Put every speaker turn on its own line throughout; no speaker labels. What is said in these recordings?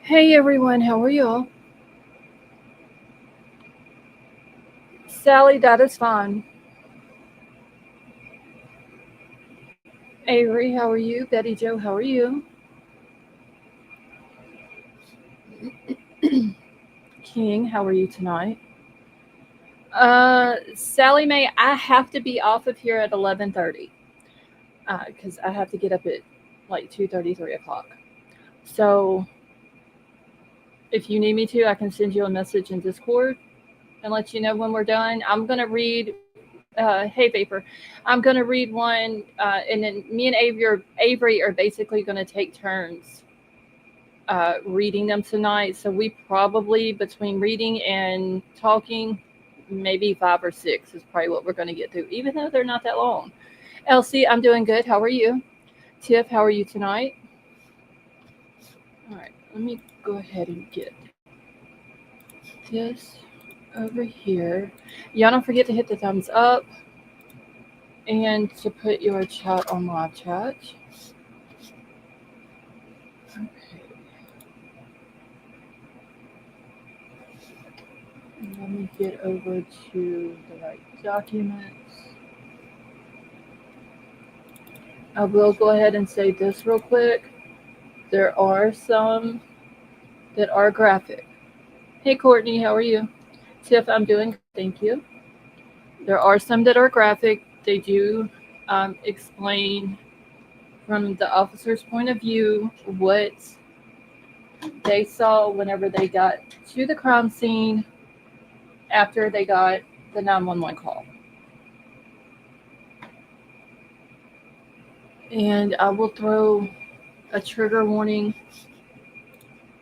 Hey everyone, how are y'all? Sally, that is fine. Avery, how are you? Betty Joe, how are you? King, how are you tonight? Sally Mae, I have to be off of here at 11:30 because I have to get up at like 2:30, 3 o'clock. So if you need me to, I can send you a message in Discord and let you know when we're done. I'm gonna read. Hey Vapor, I'm gonna read one, and then me and Avery are basically gonna take turns reading them tonight. So we probably, between reading and talking, maybe five or six is probably what we're going to get through, even though they're not that long. Elsie, I'm doing good. How are you? Tiff, how are you tonight? All right, let me go ahead and get this over here. Y'all don't forget to hit the thumbs up and to put your chat on live chat. Okay, let me get over to the right documents. I will go ahead and say this real quick. There are some that are graphic. Hey Courtney, how are you? Tiff, I'm doing good, thank you. There are some that are graphic. They do explain from the officer's point of view what they saw whenever they got to the crime scene after they got the 911 call. And I will throw a trigger warning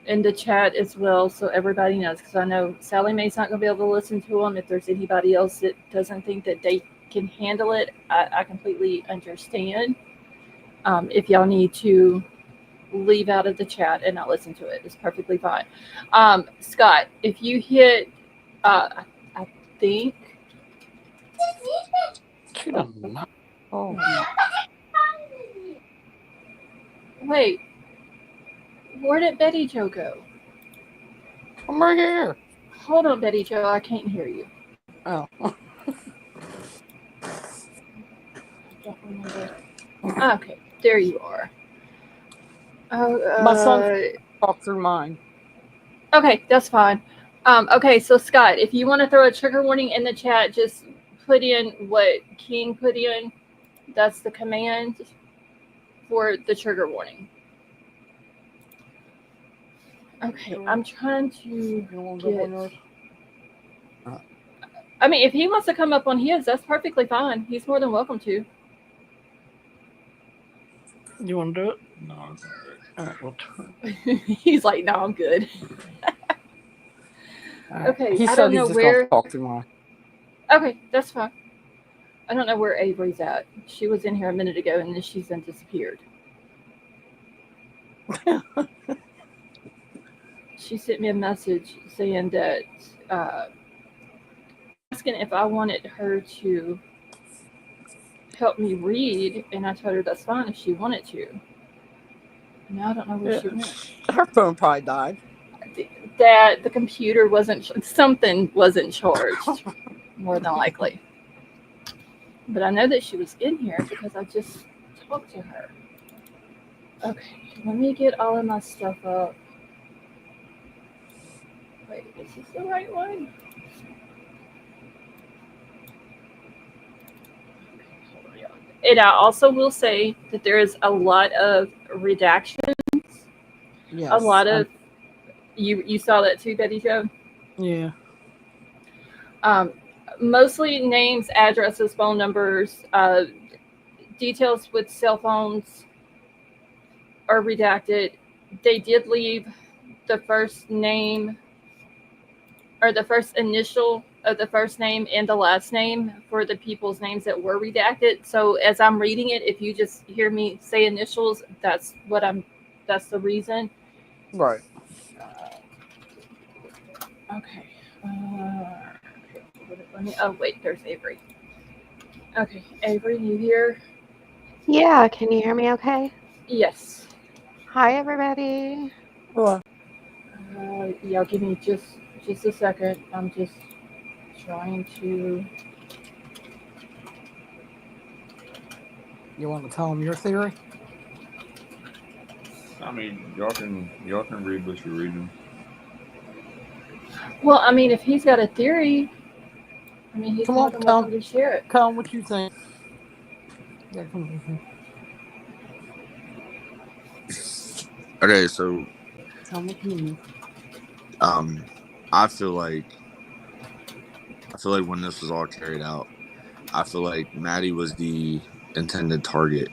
in the chat as well so everybody knows, because I know Sally Mae's not going to be able to listen to them. If there's anybody else that doesn't think that they can handle it, I completely understand. If y'all need to leave out of the chat and not listen to it, it's perfectly fine. Scott, if you hit, I think,
She doesn't know. Oh,
wait, where did Betty Joe go?
I'm right here.
Hold on, Betty Joe, I can't hear you.
Oh,
Don't remember. Okay, there you are. Oh,
my son talked through mine.
okay, that's fine. Okay, so Scott, if you want to throw a trigger warning in the chat, just put in what King put in. That's the command for the trigger warning. Okay, I'm trying to
You want to go on
get.
yours?
I mean, if he wants to come up on his, that's perfectly fine. He's more than welcome to.
You want to do it? No. All right, we'll turn.
He's like, no, I'm good.
Right.
Okay,
He
I
said
don't
he's
know
just going to
where.
talk through mine.
Okay, that's fine. I don't know where Avery's at. She was in here a minute ago and then she's then disappeared. She sent me a message saying that asking if I wanted her to help me read, and I told her that's fine if she wanted to. Now I don't know where she went.
Her phone probably died.
That the computer wasn't something wasn't charged, more than likely. But I know that she was in here because I just talked to her. Okay, let me get all of my stuff up. Wait, is this the right one? And I also will say that there is a lot of redaction.
Yes.
A lot of you saw that too, Betty Joe.
Yeah.
Um, Mostly names, addresses, phone numbers, details with cell phones are redacted. They did leave the first name or the first initial of the first name and the last name for the people's names that were redacted. So as I'm reading it, if you just hear me say initials, that's the reason.
Right.
Okay. Oh wait, there's Avery. Okay, Avery, you here?
Yeah, can you hear me okay?
Yes.
Hi, everybody.
Well,
Yeah, give me just a second. I'm just trying to.
You want to tell them your theory?
I mean, y'all can read what you're reading.
Well, I mean, if he's got a theory, I mean, he's
Come
more
on,
than welcome to share it.
tell them what you think. Yeah, come on.
Okay, so
Tell them what you mean.
um, I feel like when this was all carried out, I feel like Maddie was the intended target.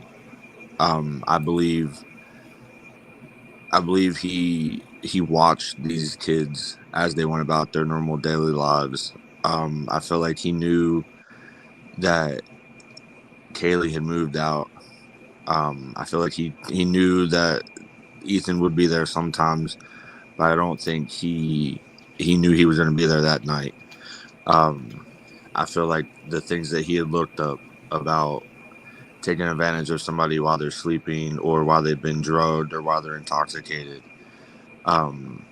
I believe he watched these kids as they went about their normal daily lives. I feel like he knew that Kaylee had moved out. I feel like he knew that Ethan would be there sometimes, but I don't think he knew he was going to be there that night. Um, I feel like the things that he had looked up about taking advantage of somebody while they're sleeping or while they've been drugged or while they're intoxicated. Um,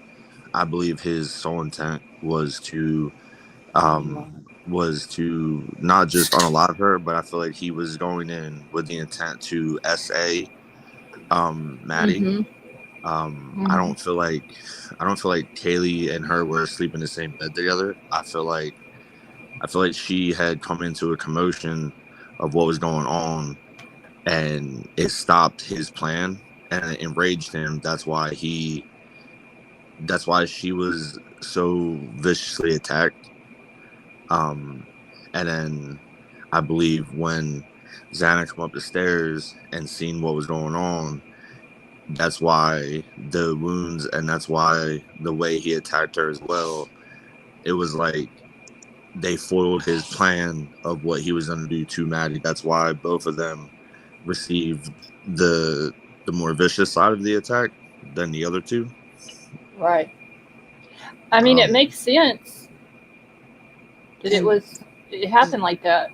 I believe his sole intent was to not just unalive her, but I feel like he was going in with the intent to SA Maddie.
Mm-hmm.
I
Mm-hmm.
don't feel like Kaylee and her were asleep in the same bed together. I feel like she had come into a commotion of what was going on, and it stopped his plan and it enraged him. That's why she was so viciously attacked. Um, and then I believe when Xana come up the stairs and seen what was going on, that's why the wounds and that's why the way he attacked her as well. It was like they foiled his plan of what he was going to do to Maddie. That's why both of them received the more vicious side of the attack than the other two.
Right. I mean, it
Um,
makes sense that
And
it happened like that.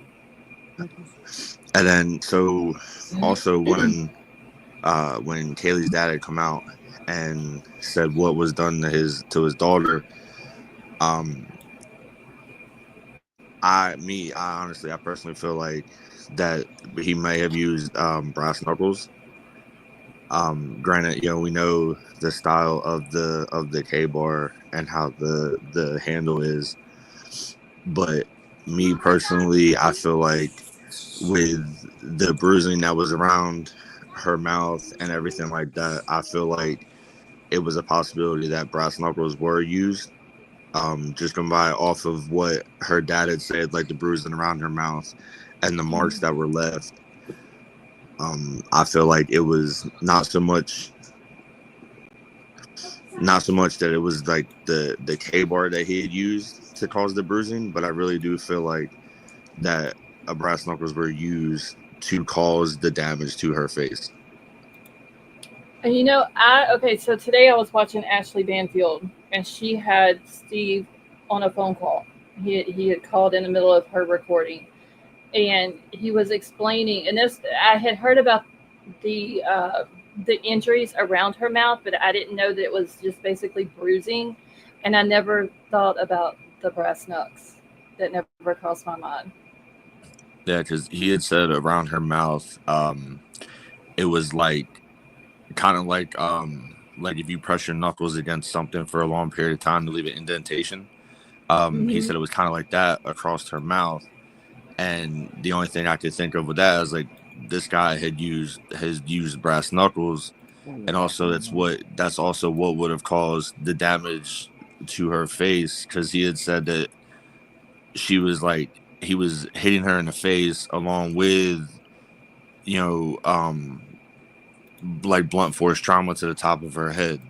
and then so also when Kaylee's dad had come out and said what was done to his daughter, um, I honestly, I personally feel like that he may have used brass knuckles. Granted, we know the style of the K bar and how the handle is, but me personally, I feel like with the bruising that was around her mouth and everything like that, I feel like it was a possibility that brass knuckles were used. Just going by off of what her dad had said, like the bruising around her mouth and the marks that were left. I feel like it was not so much that it was like the K bar that he had used to cause the bruising, but I really do feel like that brass knuckles were used to cause the damage to her face.
And so today I was watching Ashley Banfield, and she had Steve on a phone call. He had called in the middle of her recording, and he was explaining. And this I had heard about the injuries around her mouth, but I didn't know that it was just basically bruising, and I never thought about the brass knucks. That never crossed my mind.
Yeah, because he had said around her mouth, it was kind of like if you press your knuckles against something for a long period of time to leave an indentation. He
Mm-hmm.
said it was kind of like that across her mouth, and the only thing I could think of with that is like this guy has used brass knuckles, and also that's also what would have caused the damage to her face, because he had said that she was like he was hitting her in the face along with you know like blunt force trauma to the top of her head.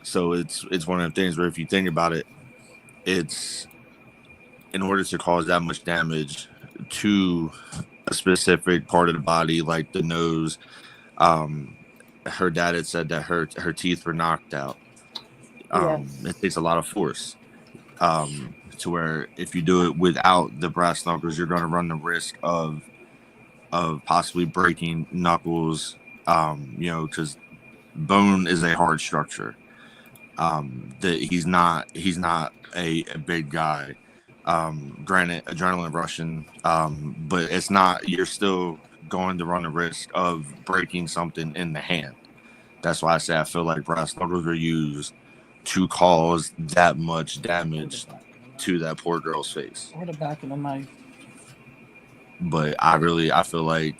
So it's one of the things where if you think about it, it's in order to cause that much damage to a specific part of the body, like the nose. Um, her dad had said that her teeth were knocked out.
Yes.
It takes a lot of force. To where if you do it without the brass knuckles, you're going to run the risk of possibly breaking knuckles. Because bone is a hard structure. That he's not a big guy. Granted, adrenaline rushing, but it's not. You're still going to run the risk of breaking something in the hand. That's why I say I feel like brass knuckles were used to cause that much damage to that poor girl's face.
Or the back of the knife.
But I feel like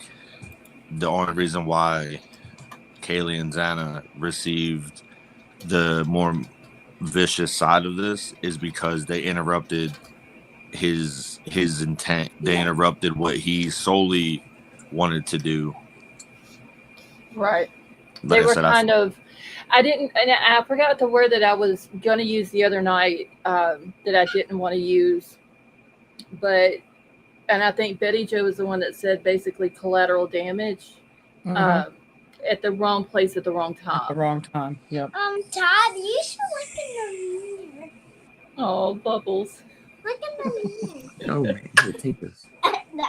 the only reason why Kaylee and Xana received the more vicious side of this is because they interrupted his intent. They interrupted what he solely wanted to do.
Right.
Like
They were
said,
kind of. And I forgot the word that I was going to use the other night that I didn't want to use, and I think Betty Jo was the one that said basically collateral damage at the wrong place at the wrong time.
At the wrong time. Yep.
Todd, you should look in the mirror.
Oh, Bubbles.
Look in the mirror.
oh man, take this.
No.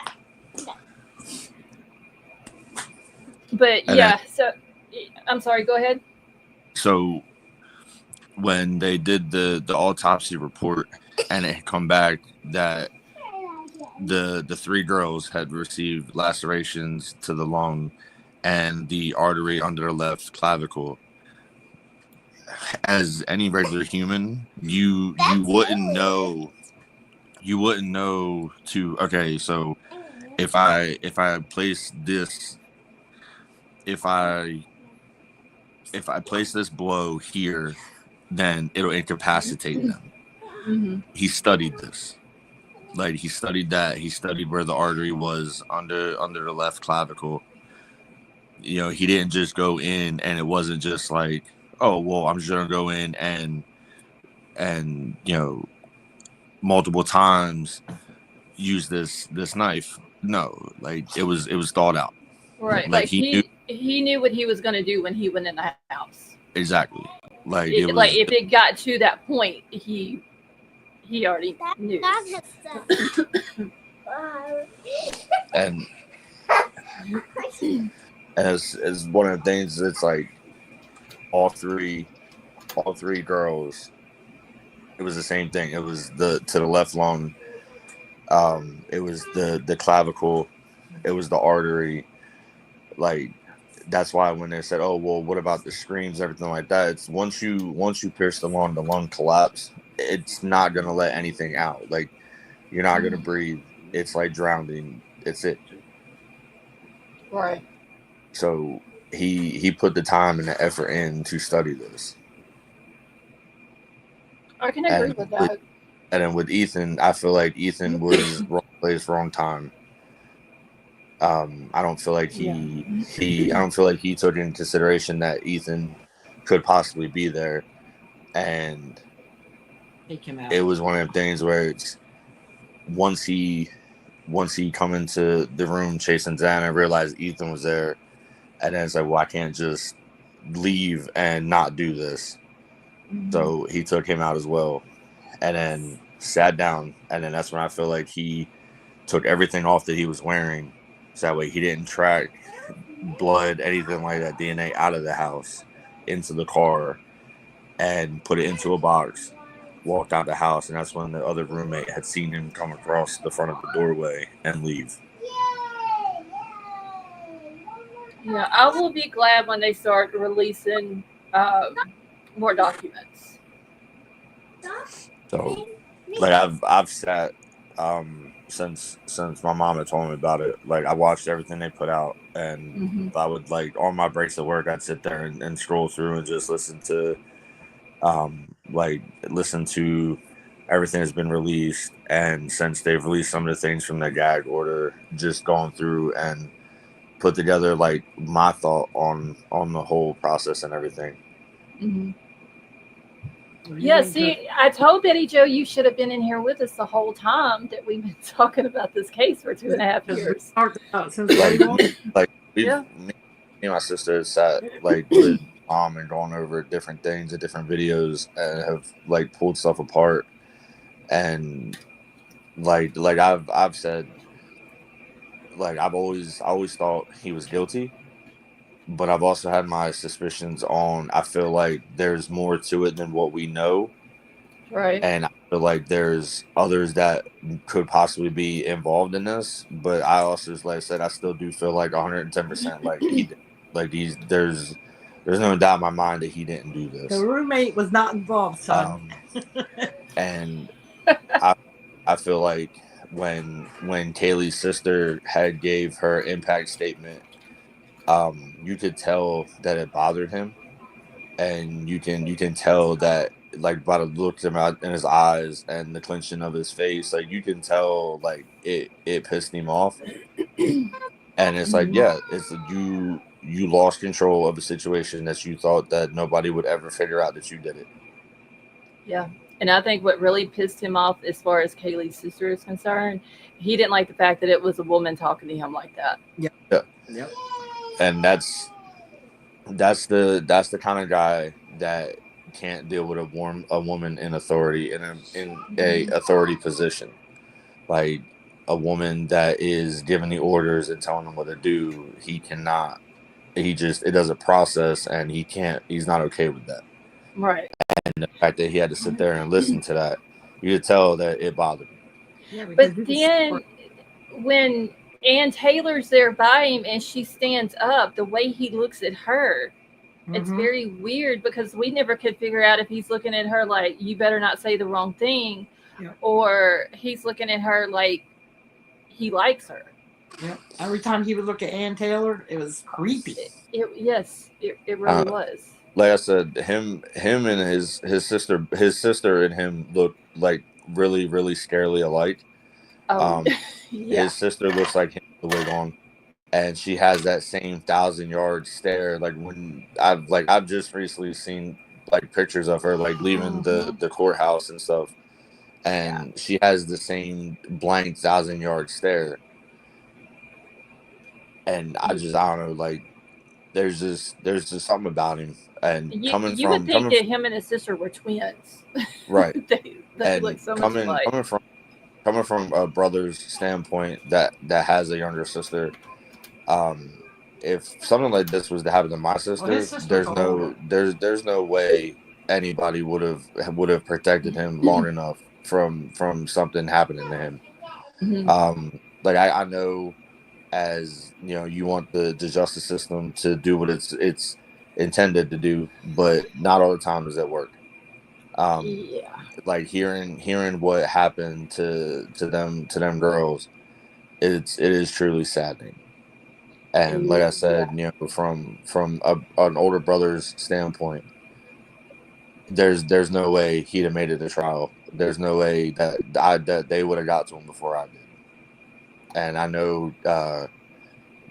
But yeah, so I'm sorry. Go ahead.
So when they did the autopsy report and it come back that the 3 girls had received lacerations to the lung and the artery under the left clavicle, as any regular human, you wouldn't know to okay, so if I place this if I place this blow here, then it'll incapacitate them.
Mm-hmm.
He studied this. Like he studied that. He studied where the artery was under the left clavicle. You know, he didn't just go in and it wasn't just like, oh well, I'm just gonna go in and you know, multiple times use this knife. No, like it was thought out.
Right. Like he knew what he was going to do when he went in the house.
Exactly. Like
if it got to that point, he already knew.
And as one of the things, it's like all three girls, it was the same thing. It was to the left lung, it was the clavicle, it was the artery. Like that's why when they said, oh well, what about the screams, everything like that, it's once you pierce the lung collapse, it's not gonna let anything out. Like you're not gonna breathe. It's like drowning. It's it.
Right.
So he put the time and the effort in to study this.
I can agree with that.
And then with Ethan, I feel like Ethan was wrong place, wrong time. I don't feel like I don't feel like he took into consideration that Ethan could possibly be there, and it was one of the things where it's once he come into the room chasing Xana, realized Ethan was there, and then it's like, well, I can't just leave and not do this. Mm-hmm. So he took him out as well, and then sat down, and then that's when I feel like he took everything off that he was wearing. So that way he didn't track blood, anything like that, DNA out of the house into the car and put it into a box, walked out the house. And that's when the other roommate had seen him come across the front of the doorway and leave.
Yeah, I will be glad when they start releasing more documents.
So, like I've sat since my mom had told me about it. Like I watched everything they put out, and I would like on my breaks at work, I'd sit there and scroll through and just listen to everything that's been released. And since they've released some of the things from the gag order, just gone through and put together like my thought on the whole process and everything.
Mm-hmm. Yeah, see, I told Betty Jo you should have been in here with us the whole time that we've been talking about this case for 2.5 years.
Me and my sister sat like with mom and going over different things and different videos and have like pulled stuff apart, and like I've said, like I always thought he was guilty, but I've also had my suspicions on. I feel like there's more to it than what we know,
Right.
and I feel like there's others that could possibly be involved in this. But I also, like I said, I still do feel like 110%. Like there's no doubt in my mind that he didn't do
The
this.
roommate was not involved, son.
And I feel like when Kaylee's sister had gave her impact statement, you could tell that it bothered him, and you can tell that, like, by the look in his eyes and the clenching of his face, like you can tell like it pissed him off. And it's like, yeah, it's you lost control of a situation that you thought that nobody would ever figure out that you did it.
Yeah. And I think what really pissed him off as far as Kaylee's sister is concerned, he didn't like the fact that it was a woman talking to him like that.
Yep.
And that's the kind of guy that can't deal with a woman in authority, in a authority position, like a woman that is giving the orders and telling them what to do. He cannot. It doesn't process, and he's not okay with that.
Right.
And the fact that he had to sit there and listen to that, you could tell that it bothered him.
Yeah,
But then when Ann Taylor's there by him and she stands up, the way he looks at her, it's very weird, because we never could figure out if he's looking at her like, you better not say the wrong thing, or he's looking at her like he likes her.
Yep. Every time he would look at Ann Taylor, it was creepy.
It really was.
Like I said, him and his sister and him look like really, really scarily alike. His sister looks like him with the wig on, and she has that same 1,000-yard stare. Like when I've just recently seen like pictures of her like leaving the courthouse and stuff, and she has the same blank 1,000-yard stare. And I don't know, like there's just something about him. And
you would think that him and his sister were twins,
right?
they look so much alike.
Coming from a brother's standpoint that has a younger sister, if something like this was to happen to my sister, there's no way anybody would have protected him long enough from something happening to him. Like I know, as you know, you want the justice system to do what it's intended to do, but not all the time does that work. Like hearing what happened to them girls, it is truly saddening. And like I said, you know, from an older brother's standpoint, there's no way he'd have made it to trial. There's no way that they would have got to him before I did. And I know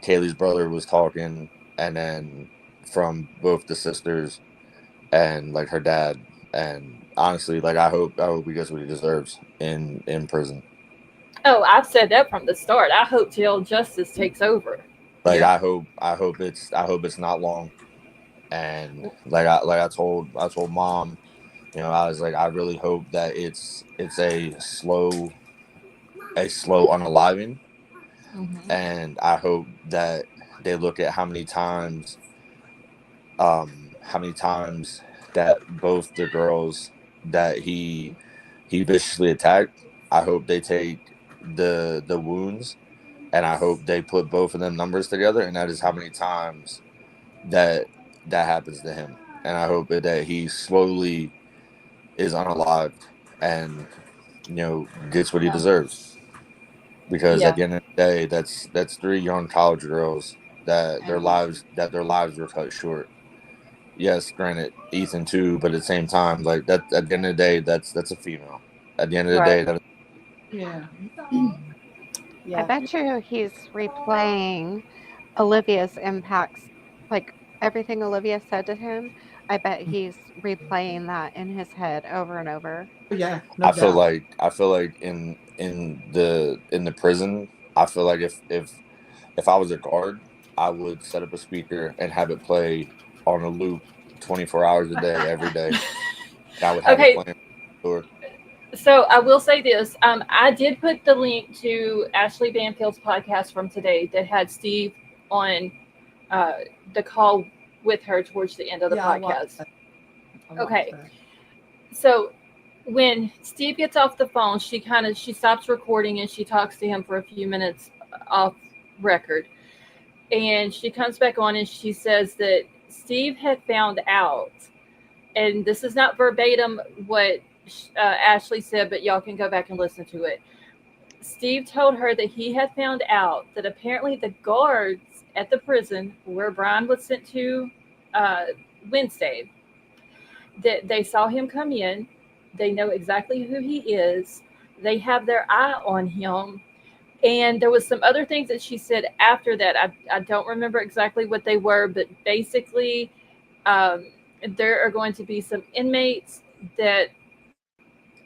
Kaylee's brother was talking, and then from both the sisters and like her dad, and honestly, like I hope he gets what he deserves in prison.
Oh, I've said that from the start. I hope till justice takes over.
Like I hope it's not long. And like I told Mom, you know, I was like, I really hope that it's a slow unaliving. And I hope that they look at how many times that both the girls that he viciously attacked, I hope they take the wounds, and I hope they put both of them numbers together, and that is how many times that happens to him. And I hope that he slowly is unalived and, you know, gets what he deserves. Because at the end of the day, that's 3 young college girls that their lives were cut short. Yes, granted, Ethan too, but at the same time, like that, at the end of the day, that's a female. At the end of the day,
I bet you he's replaying Olivia's impacts, like everything Olivia said to him. I bet he's replaying that in his head over and over.
Yeah,
I feel like in the prison, I feel like if I was a guard, I would set up a speaker and have it play on a loop 24 hours a day, every day. And I would have it playing on the
So I will say this. I did put the link to Ashley Banfield's podcast from today that had Steve on the call with her towards the end of the
Yeah, I watched
podcast.
that. I watched
Okay.
that.
So when Steve gets off the phone, she stops recording and she talks to him for a few minutes off record. And she comes back on and she says that Steve had found out, and this is not verbatim what Ashley said, but y'all can go back and listen to it. Steve told her that he had found out that apparently the guards at the prison where Bryan was sent to Wednesday, that they saw him come in. They know exactly who he is. They have their eye on him. And there was some other things that she said after that. I don't remember exactly what they were, but basically there are going to be some inmates that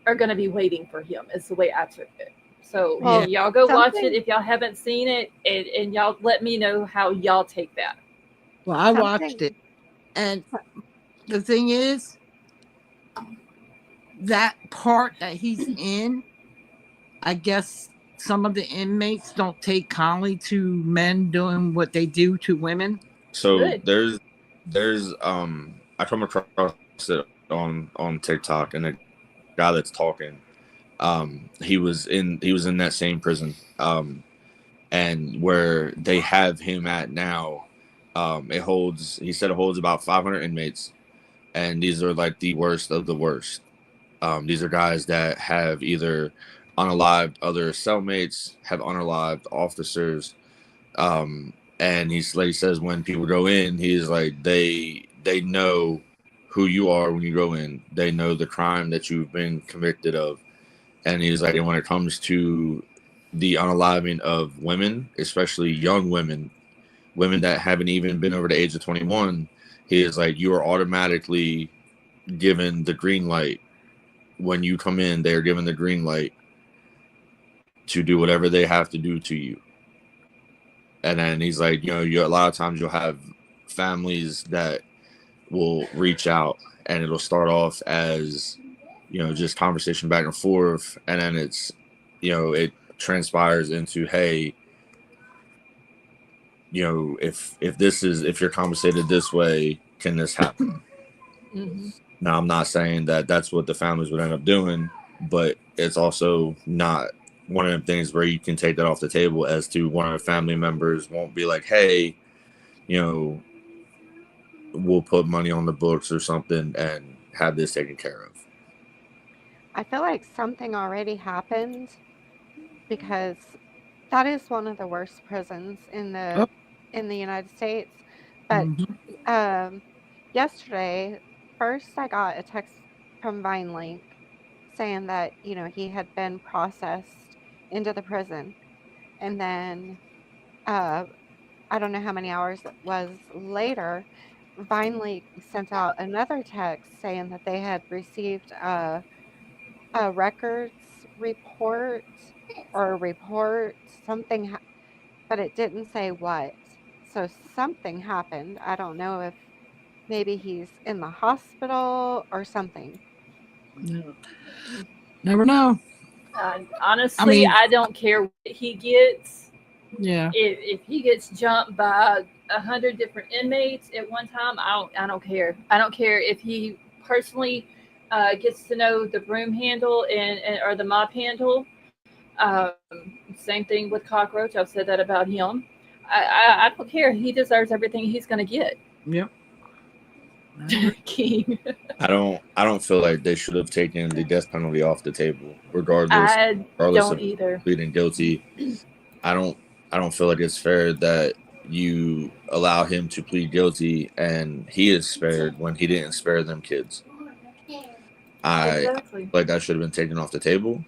are going to be waiting for him, is the way I took it. So
Well,
y'all go watch it
something-
if y'all haven't seen it, and y'all let me know how y'all take that.
Well, I
Something-
watched it, and the thing is, that part that he's in, I guess some of the inmates don't take kindly to men doing what they do to women.
So
Good.
there's I come across it on TikTok, and the guy that's talking, he was in that same prison, and where they have him at now, he said it holds about 500 inmates, and these are like the worst of the worst. These are guys that have either unalived other cellmates, have unalived officers, and he says when people go in, he's like they know who you are when you go in. They know the crime that you've been convicted of, and he's like, and when it comes to the unaliving of women, especially young women that haven't even been over the age of 21, he is like, you are automatically given the green light. When you come in, they are given the green light to do whatever they have to do to you. And then he's like, a lot of times you'll have families that will reach out, and it'll start off as, just conversation back and forth. And then it's, it transpires into, hey, if you're compensated this way, can this happen?
Mm-hmm.
Now, I'm not saying that that's what the families would end up doing, but it's also not one of them things where you can take that off the table as to one of the family members won't be like, hey, we'll put money on the books or something and have this taken care of.
I feel like something already happened because that is one of the worst prisons in the United States. But yesterday, first I got a text from VineLink saying that he had been processed into the prison, and then I don't know how many hours it was later, VineLink sent out another text saying that they had received a records report or a report, something, but it didn't say what. So something happened. I don't know if maybe he's in the hospital or something.
Never know.
Honestly, I don't care what he gets.
Yeah.
If he gets jumped by 100 different inmates at one time, I don't care. I don't care if he personally gets to know the broom handle and or the mop handle. Same thing with Cockroach. I've said that about him. I don't care. He deserves everything he's going to get.
Yep.
King.
I don't feel like they should have taken the death penalty off the table, regardless
don't
of
either.
pleading guilty. I don't feel like it's fair that you allow him to plead guilty and he is spared when he didn't spare them kids.
Exactly.
I feel like that should have been taken off the table.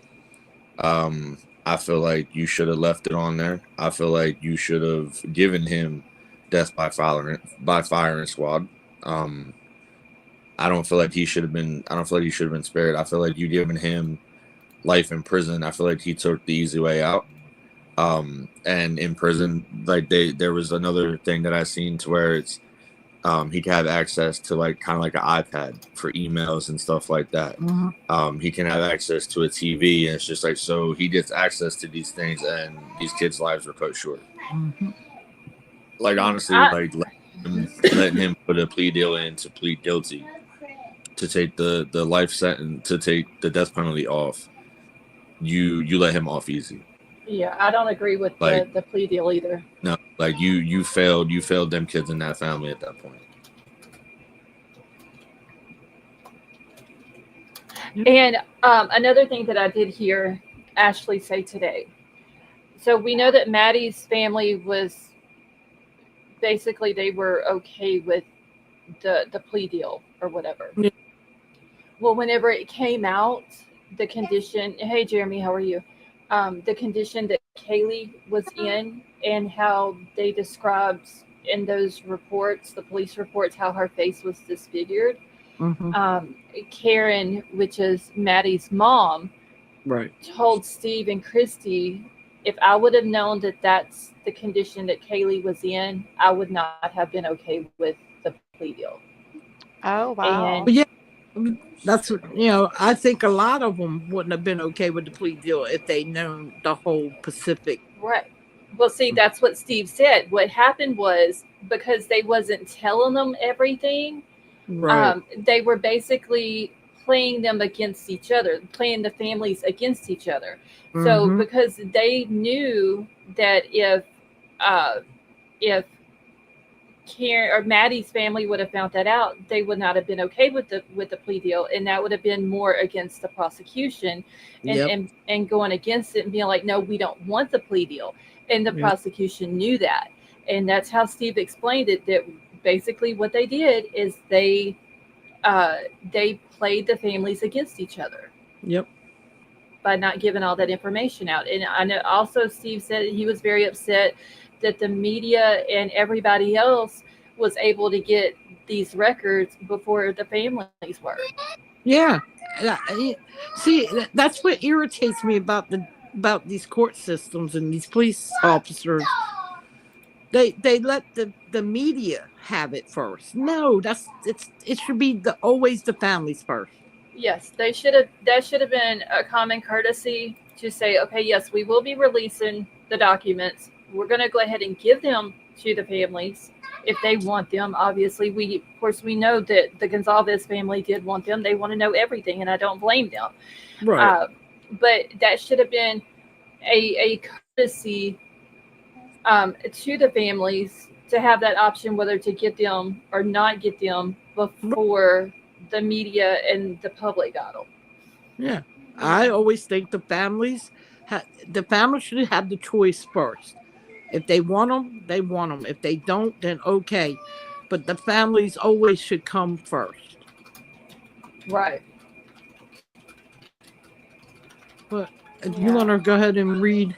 I feel like you should have left it on there. I feel like you should have given him death by firing squad. I don't feel like he should have been. I don't feel like he should have been spared. I feel like you given him life in prison. I feel like he took the easy way out. And in prison, like there was another thing that I seen to where it's he can have access to like kind of like an iPad for emails and stuff like that. He can have access to a TV, and it's just like, so he gets access to these things, and these kids' lives are cut short. Like honestly,
I,
like letting him put a plea deal in to plead guilty to take the life sentence, to take the death penalty off. You let him off easy.
yeah, I don't agree with
Like
the plea deal either.
no, like you failed them kids in that family at that point.
And another thing that I did hear Ashley say today. So we know that Maddie's family was basically they were okay with the plea deal or whatever.
Yeah.
Well, whenever it came out, the condition. Hey, Jeremy, how are you? The condition that Kaylee was in and how they described in those reports, the police reports, how her face was disfigured.
Mm-hmm.
Karen, which is Maddie's mom,
Right.
told Steve and Christy, if I would have known that that's the condition that Kaylee was in, I would not have been okay with the plea deal.
Oh,
But
wow.
And
yeah, that's what I think a lot of them wouldn't have been okay with the plea deal if they known the whole Pacific.
right. Well, see, that's what Steve said. What happened was because they wasn't telling them everything,
Right.
they were basically playing them against each other, playing the families against each other. So
Mm-hmm.
because they knew that if Karen or Maddie's family would have found that out, they would not have been okay with the plea deal, and that would have been more against the prosecution, and
Yep.
and going against it and being like, no, we don't want the plea deal, and the
Yep.
prosecution knew that, and that's how Steve explained it. That basically what they did is they played the families against each other
Yep.
by not giving all that information out. And I know also Steve said he was very upset that the media and everybody else was able to get these records before the families were.
Yeah. See, that's what irritates me about these court systems and these police officers. They let the media have it first. No, it should be always the families first.
Yes, they should have. That should have been a common courtesy to say, okay, yes, we will be releasing the documents. We're going to go ahead and give them to the families if they want them. Obviously, of course we know that the Gonzalez family did want them. They want to know everything, and I don't blame them.
Right.
But that should have been a courtesy to the families to have that option whether to get them or not get them before the media and the public got them.
Yeah. I always think the families should have the choice first. If they want them, they want them. If they don't, then okay. But the families always should come first.
Right.
But if you want to go ahead and read.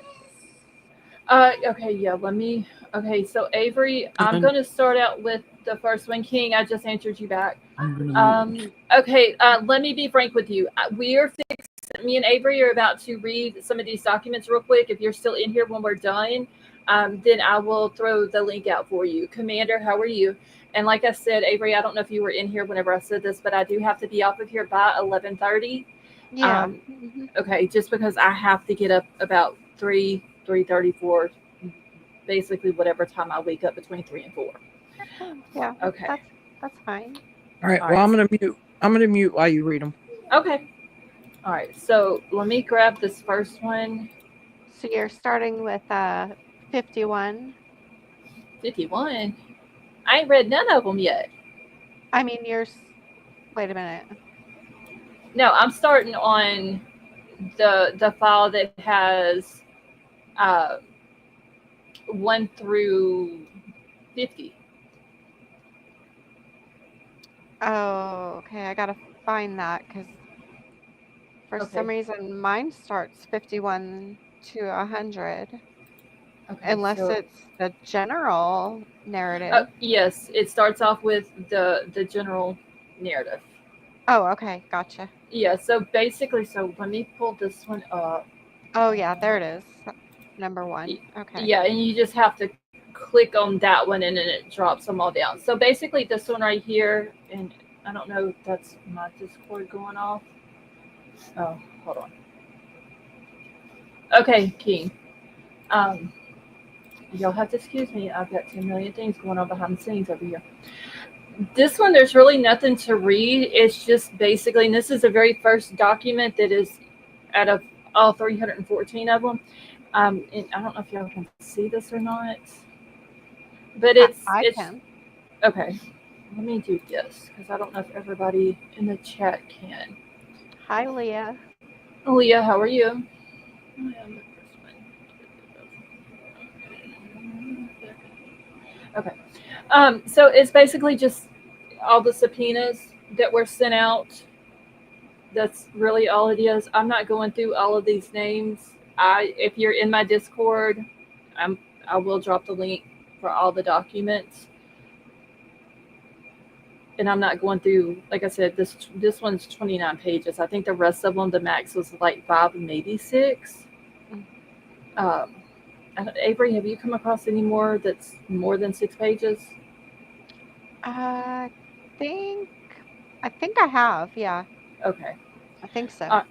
Okay, yeah, let me. Okay, so Avery, I'm
And
going to start out with the first one. King, I just answered you back.
I'm gonna
Okay, let me be frank with you. We are fixed. Me and Avery are about to read some of these documents real quick. If you're still in here when we're done, then I will throw the link out for you. Commander, how are you? And like I said, Avery, I don't know if you were in here whenever I said this, but I do have to be off of here by 11:30.
Yeah.
Okay, just because I have to get up about 3:34, basically whatever time I wake up between 3 and 4.
Yeah.
Okay.
That's fine.
All right.
All
Well,
right.
I'm gonna mute. I'm gonna mute while you read them.
Okay. All right. So let me grab this first one.
So you're starting with 51.
51. I ain't read none of them yet.
I mean, wait a minute.
No, I'm starting on the file that has 1 through 50.
Oh, okay. I gotta find that because for some reason mine starts 51 to 100,
Okay.
unless
So,
it's the general narrative.
yes, it starts off with the general narrative.
Oh, okay. Gotcha.
Yeah. So basically, so let me pull this one up.
Oh, yeah. There it is. Number 1. Okay.
Yeah, and you just have to click on that one and then it drops them all down. So basically this one right here, and I don't know if that's my Discord going off. Oh, hold on. Okay, King. You'll have to excuse me. I've got 10 million things going on behind the scenes over here. This one, there's really nothing to read. It's just basically, and this is the very first document that is out of all 314 of them. And I don't know if y'all can see this or not, but
I
it's
can.
okay. Let me do this because I don't know if everybody in the chat can.
Hi, Leah.
Leah, how are you? I am the first one. Okay. So it's basically just all the subpoenas that were sent out. That's really all it is. I'm not going through all of these names. If you're in my Discord, I will drop the link for all the documents. And I'm not going through, like I said, this one's 29 pages. I think the rest of them, the max was like 5, maybe 6. Avery, have you come across any more that's more than 6 pages?
I think I have. Yeah,
Okay.
I think so.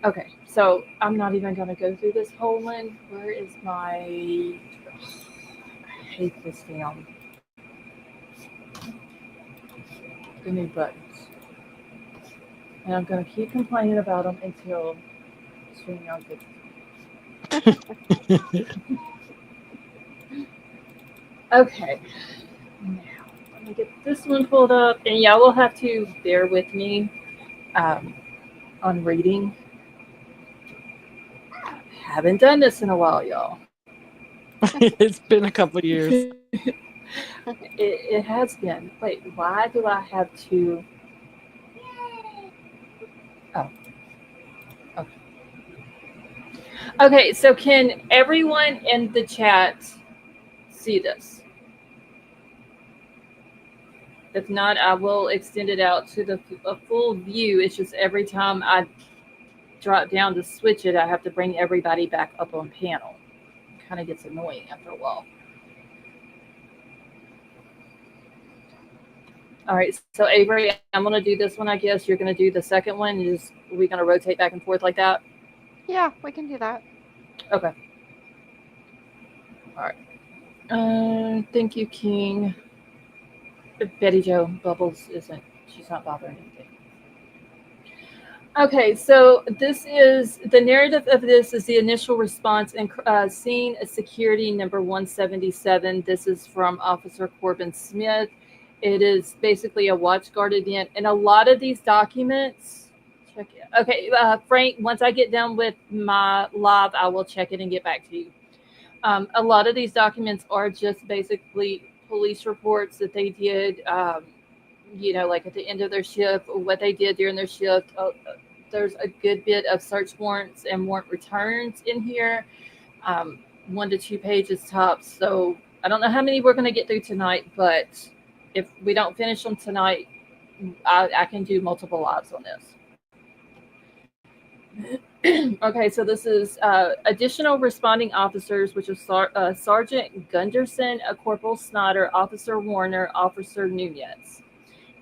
Okay. So I'm not even going to go through this whole one. Where is my? I hate this damn. The new buttons. And I'm going to keep complaining about them until StreamYard gets. Okay. Now, let me get this one pulled up. And y'all will have to bear with me on reading. Haven't done this in a while, y'all.
It's been a couple of years.
It has been. Wait, why do I have to? Oh. Okay. Okay, so can everyone in the chat see this? If not, I will extend it out to a full view. It's just every time I drop down to switch it, I have to bring everybody back up on panel. It kind of gets annoying after a while. All right, so Avery, I'm going to do this one, I guess. You're going to do the second one. We're going to rotate back and forth like that?
Yeah, we can do that.
Okay. All right. Thank you, King. Betty Jo Bubbles she's not bothering anything. Okay, so the narrative of this is the initial response and scene security number 177. This is from Officer Corbin Smith. It is basically a watch guard event, and a lot of these documents. Check it. Okay, Frank. Once I get done with my live, I will check it and get back to you. A lot of these documents are just basically police reports that they did. Like at the end of their shift, or what they did during their shift. There's a good bit of search warrants and warrant returns in here, 1 to 2 pages tops. So I don't know how many we're going to get through tonight, but if we don't finish them tonight, I can do multiple lives on this. Okay, so this is additional responding officers, which is Sergeant Gunderson, Corporal Snyder, Officer Warner, Officer Nunez.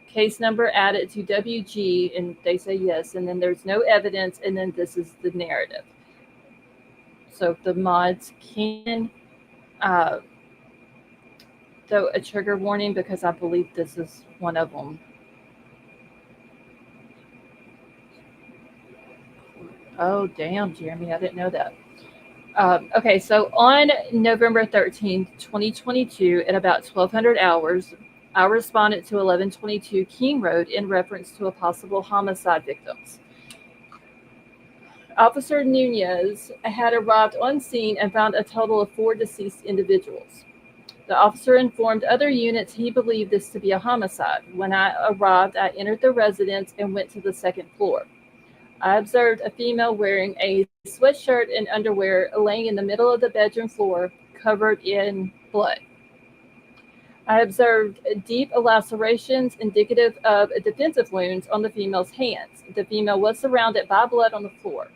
Case number added to WG, and they say yes, and then there's no evidence, and then this is the narrative. So if the mods can throw a trigger warning, because I believe this is one of them. Oh, damn, Jeremy, I didn't know that. Okay, so on November 13th, 2022, at about 1200 hours, I responded to 1122 King Road in reference to a possible homicide victims. Officer Nunez had arrived on scene and found a total of 4 deceased individuals. The officer informed other units he believed this to be a homicide. When I arrived, I entered the residence and went to the second floor. I observed a female wearing a sweatshirt and underwear laying in the middle of the bedroom floor, covered in blood. I observed deep lacerations indicative of defensive wounds on the female's hands. The female was surrounded by blood on the floor.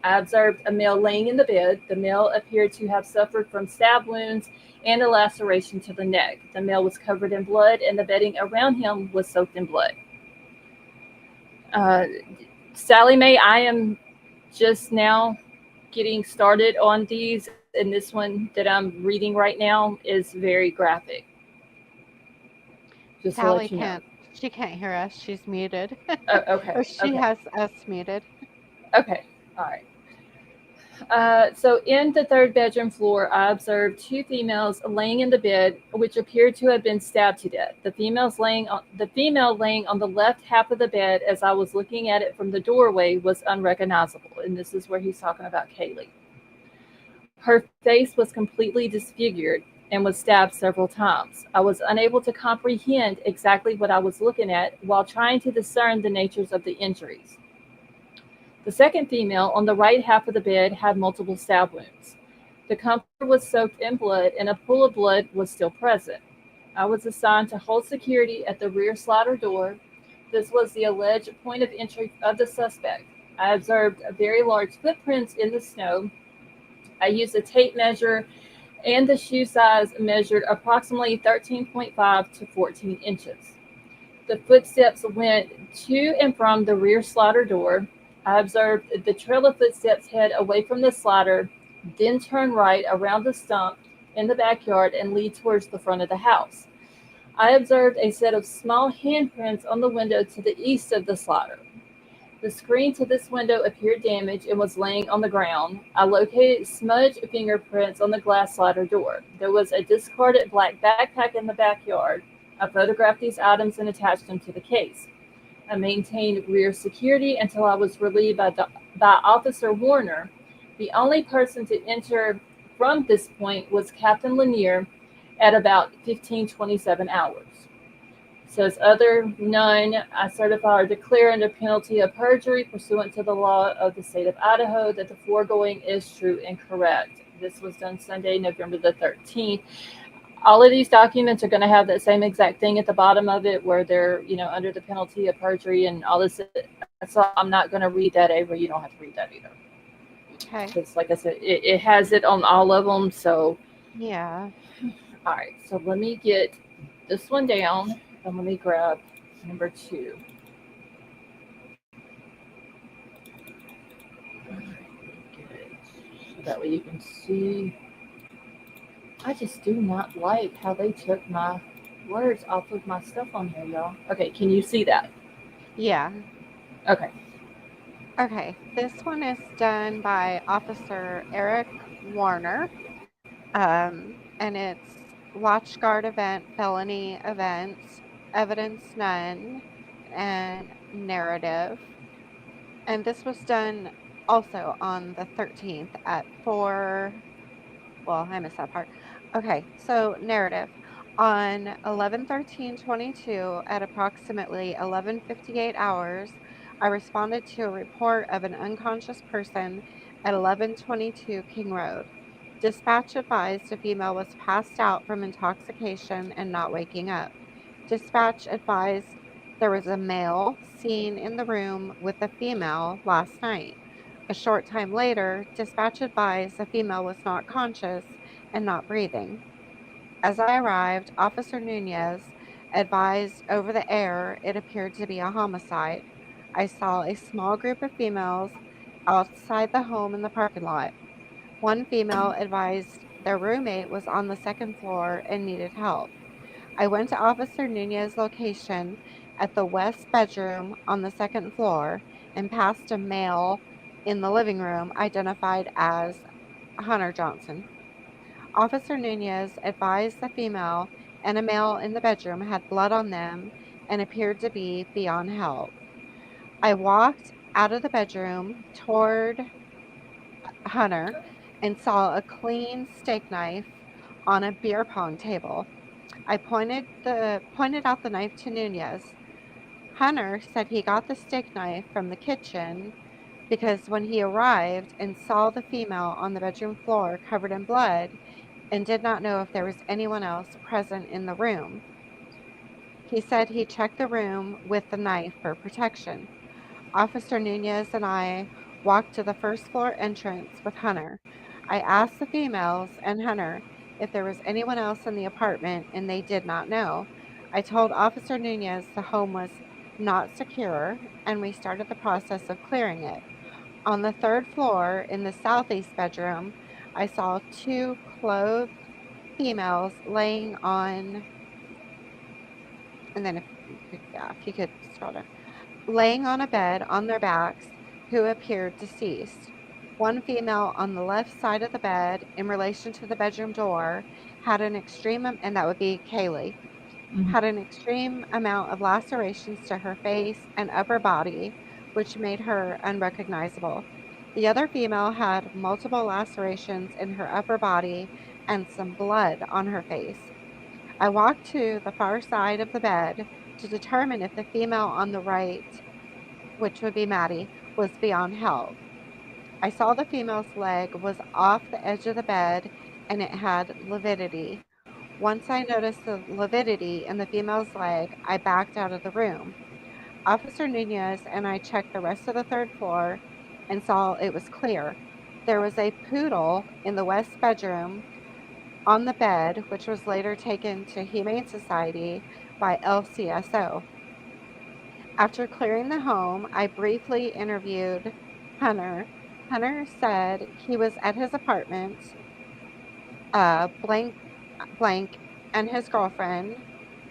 I observed a male laying in the bed. The male appeared to have suffered from stab wounds and a laceration to the neck. The male was covered in blood, and the bedding around him was soaked in blood. Sally Mae, I am just now getting started on these. and this one that I'm reading right now is very graphic. Just to
Sally
let you know.
can't. She can't hear us. She's muted.
Oh, okay.
Or she
Okay.
has us muted.
Okay. All right. So in the third bedroom floor, I observed two females laying in the bed, which appeared to have been stabbed to death. The female laying on the left half of the bed, as I was looking at it from the doorway, was unrecognizable. And this is where he's talking about Kaylee. Her face was completely disfigured and was stabbed several times. I was unable to comprehend exactly what I was looking at while trying to discern the natures of the injuries. The second female on the right half of the bed had multiple stab wounds. The comforter was soaked in blood and a pool of blood was still present. I was assigned to hold security at the rear slider door. This was the alleged point of entry of the suspect. I observed very large footprints in the snow. I used a tape measure and the shoe size measured approximately 13.5 to 14 inches. The footsteps went to and from the rear slider door. I observed the trail of footsteps head away from the slider, then turn right around the stump in the backyard and lead towards the front of the house. I observed a set of small handprints on the window to the east of the slider. The screen to this window appeared damaged and was laying on the ground. I located smudged fingerprints on the glass slider door. There was a discarded black backpack in the backyard. I photographed these items and attached them to the case. I maintained rear security until I was relieved by Officer Warner. The only person to enter from this point was Captain Lanier at about 15:27 hours. Says other none, I certify or declare under penalty of perjury pursuant to the law of the state of Idaho that the foregoing is true and correct. This was done Sunday, November the 13th. All of these documents are going to have that same exact thing at the bottom of it where they're, under the penalty of perjury and all this. So I'm not going to read that, Avery. You don't have to read that either.
Okay.
Because, like I said, it has it on all of them. So,
Yeah.
all right. So let me get this one down and let me grab number 2. So that way you can see. I just do not like how they took my words off of my stuff on here, y'all. Okay, can you see that?
Yeah.
Okay.
Okay. This one is done by Officer Eric Warner. And it's watch guard event, felony events, evidence none, and narrative. And this was done also on the 13th at 4. Well, I missed that part. Okay, so narrative. On 11/13/22 at approximately 11:58 hours, I responded to a report of an unconscious person at 1122 King Road. Dispatch advised a female was passed out from intoxication and not waking up. Dispatch advised there was a male seen in the room with a female last night. A short time later, dispatch advised the female was not conscious and not breathing. As I arrived, Officer Nunez advised over the air it appeared to be a homicide. I saw a small group of females outside the home in the parking lot. One female advised their roommate was on the second floor and needed help. I went to Officer Nunez's location at the west bedroom on the second floor and passed a male in the living room identified as Hunter Johnson. Officer Nunez advised the female and a male in the bedroom had blood on them and appeared to be beyond help. I walked out of the bedroom toward Hunter and saw a clean steak knife on a beer pong table. I pointed out the knife to Nunez. Hunter said he got the steak knife from the kitchen because when he arrived and saw the female on the bedroom floor covered in blood and did not know if there was anyone else present in the room, he said he checked the room with the knife for protection. Officer Nunez and I walked to the first floor entrance with Hunter. I asked the females and Hunter if there was anyone else in the apartment, and they did not know. I told Officer Nunez the home was not secure, and we started the process of clearing it. On the third floor, in the southeast bedroom, I saw 2 clothed females laying on, and then if you could scroll down, laying on a bed on their backs who appeared deceased. One female on the left side of the bed in relation to the bedroom door had an extreme, and that would be Kaylee,
Mhm.
had an extreme amount of lacerations to her face and upper body, which made her unrecognizable. The other female had multiple lacerations in her upper body and some blood on her face. I walked to the far side of the bed to determine if the female on the right, which would be Maddie, was beyond help. I saw the female's leg was off the edge of the bed and it had lividity. Once I noticed the lividity in the female's leg, I backed out of the room. Officer Nunez and I checked the rest of the third floor and saw it was clear. There was a poodle in the west bedroom on the bed, which was later taken to Humane Society by LCSO. After clearing the home, I briefly interviewed Hunter. Hunter said he was at his apartment, blank blank, and his girlfriend,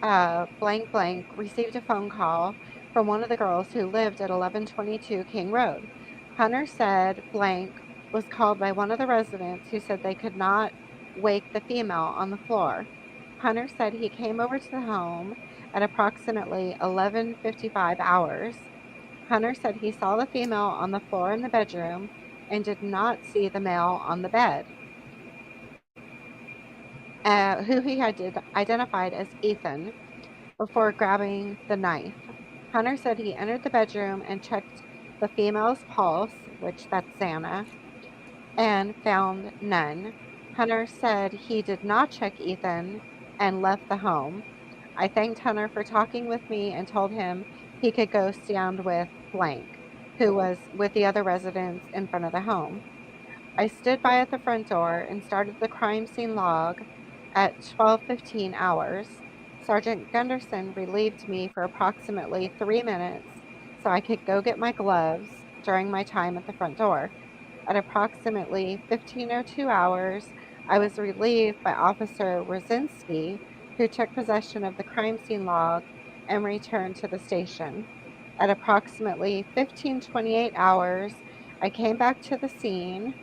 blank blank, received a phone call from one of the girls who lived at 1122 King Road. Hunter said blank was called by one of the residents who said they could not wake the female on the floor. Hunter said he came over to the home at approximately 11:55 hours. Hunter said he saw the female on the floor in the bedroom and did not see the male on the bed, who he had identified as Ethan, before grabbing the knife. Hunter said he entered the bedroom and checked the female's pulse, which that's Xana, and found none. Hunter said he did not check Ethan and left the home. I thanked Hunter for talking with me and told him he could go stand with blank, who was with the other residents in front of the home. I stood by at the front door and started the crime scene log at 12:15 hours. Sergeant Gunderson relieved me for approximately 3 minutes so I could go get my gloves during my time at the front door. At approximately 15:02 hours, I was relieved by Officer Rosinski, who took possession of the crime scene log and returned to the station. At approximately 15:28 hours, I came back to the scene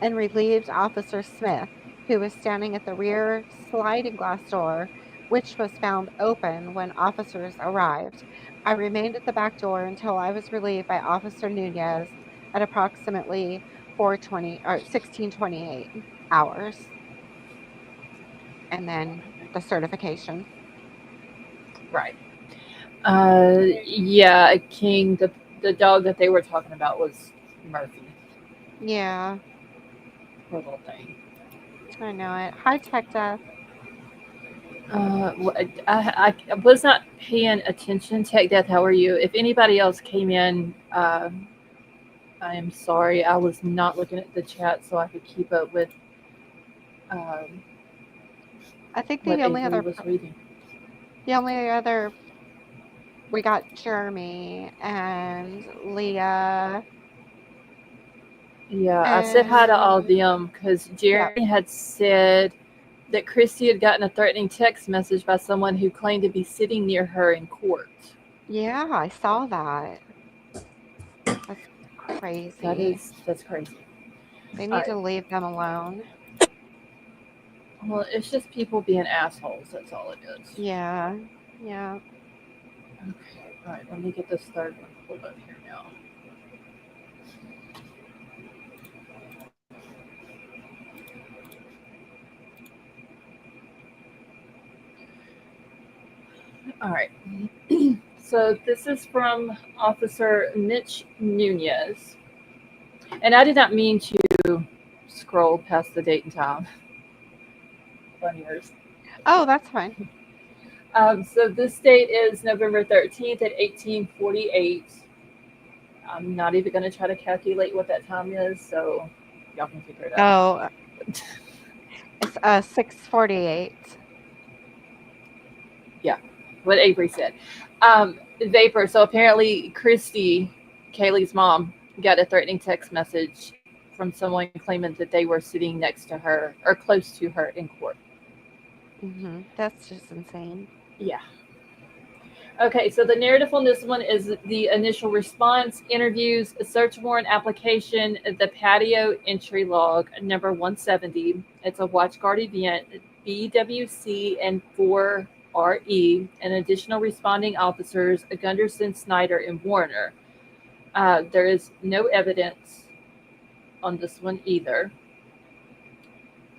and relieved Officer Smith, who was standing at the rear sliding glass door, which was found open when officers arrived. I remained at the back door until I was relieved by Officer Nunez at approximately 4:20 or 16:28 hours, and then the certification.
Right. Yeah, King. The dog that they were talking about was Murphy.
Yeah,
Poor little thing.
I know it. Hi, Tech Death.
I was not paying attention. Tech Death, how are you? If anybody else came in, I am sorry. I was not looking at the chat so I could keep up with um,
I think
what Avery was reading.
the only other we got Jeremy and Leah.
Yeah, I said hi to all of
And
them because
yeah,
Jeremy had said that Christy had gotten a threatening text message by someone who claimed to be sitting near her in court.
yeah, I saw that. That's crazy.
That's crazy.
They
All
need
right.
to leave them alone.
Well, it's just people being assholes. That's all it is.
Yeah, yeah.
Okay. All right. Let me get this third one pulled up here now. All right. So this is from Officer Mitch Nunez. And I did not mean to scroll past the date and time on yours.
Oh, that's fine.
So this date is November 13th at 1848. I'm not even going to try to calculate what that time is, so y'all can figure it out.
Oh, it's 6:48.
Yeah, what Avery said. Vapor. So apparently Christy, Kaylee's mom, got a threatening text message from someone claiming that they were sitting next to her or close to her in court.
That's just insane.
Yeah. Okay, so the narrative on this one is the initial response, interviews, a search warrant application, the patio entry log number 170. It's a WatchGuard event, BWC and 4RE, and additional responding officers, Gunderson, Snyder, and Warner. There is no evidence on this one either.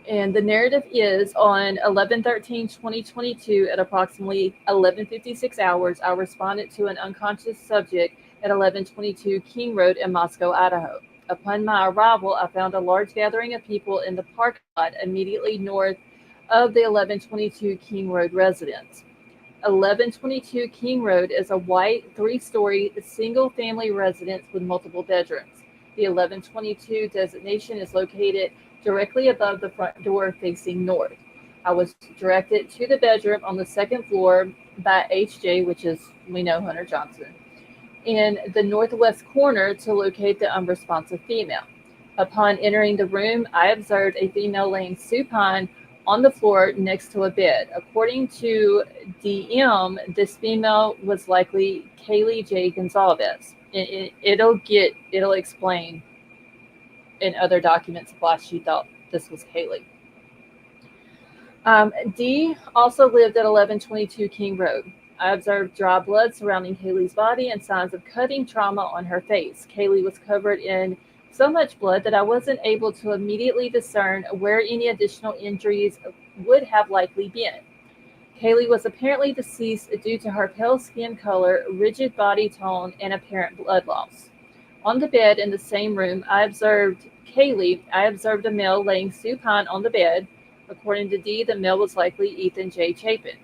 And the narrative is on 11/13/2022 at approximately 11:56 hours, I responded to an unconscious subject at 1122 King Road in Moscow, Idaho. Upon my arrival, I found a large gathering of people in the parking lot immediately north of the 1122 King Road residence. 1122 King Road is a white, three-story, single-family residence with multiple bedrooms. The 1122 designation is located directly above the front door facing north. I was directed to the bedroom on the second floor by HJ, which is, we know, Hunter Johnson, in the northwest corner to locate the unresponsive female. Upon entering the room, I observed a female laying supine on the floor next to a bed. According to DM, this female was likely Kaylee J. Gonzalez. It'll explain in other documents why she thought this was Kaylee. D also lived at 1122 King Road. I observed dry blood surrounding Kaylee's body and signs of cutting trauma on her face. Kaylee was covered in so much blood that I wasn't able to immediately discern where any additional injuries would have likely been. Kaylee was apparently deceased due to her pale skin color, rigid body tone, and apparent blood loss. On the bed in the same room, I observed a male laying supine on the bed. According to D, the male was likely Ethan J. Chapin.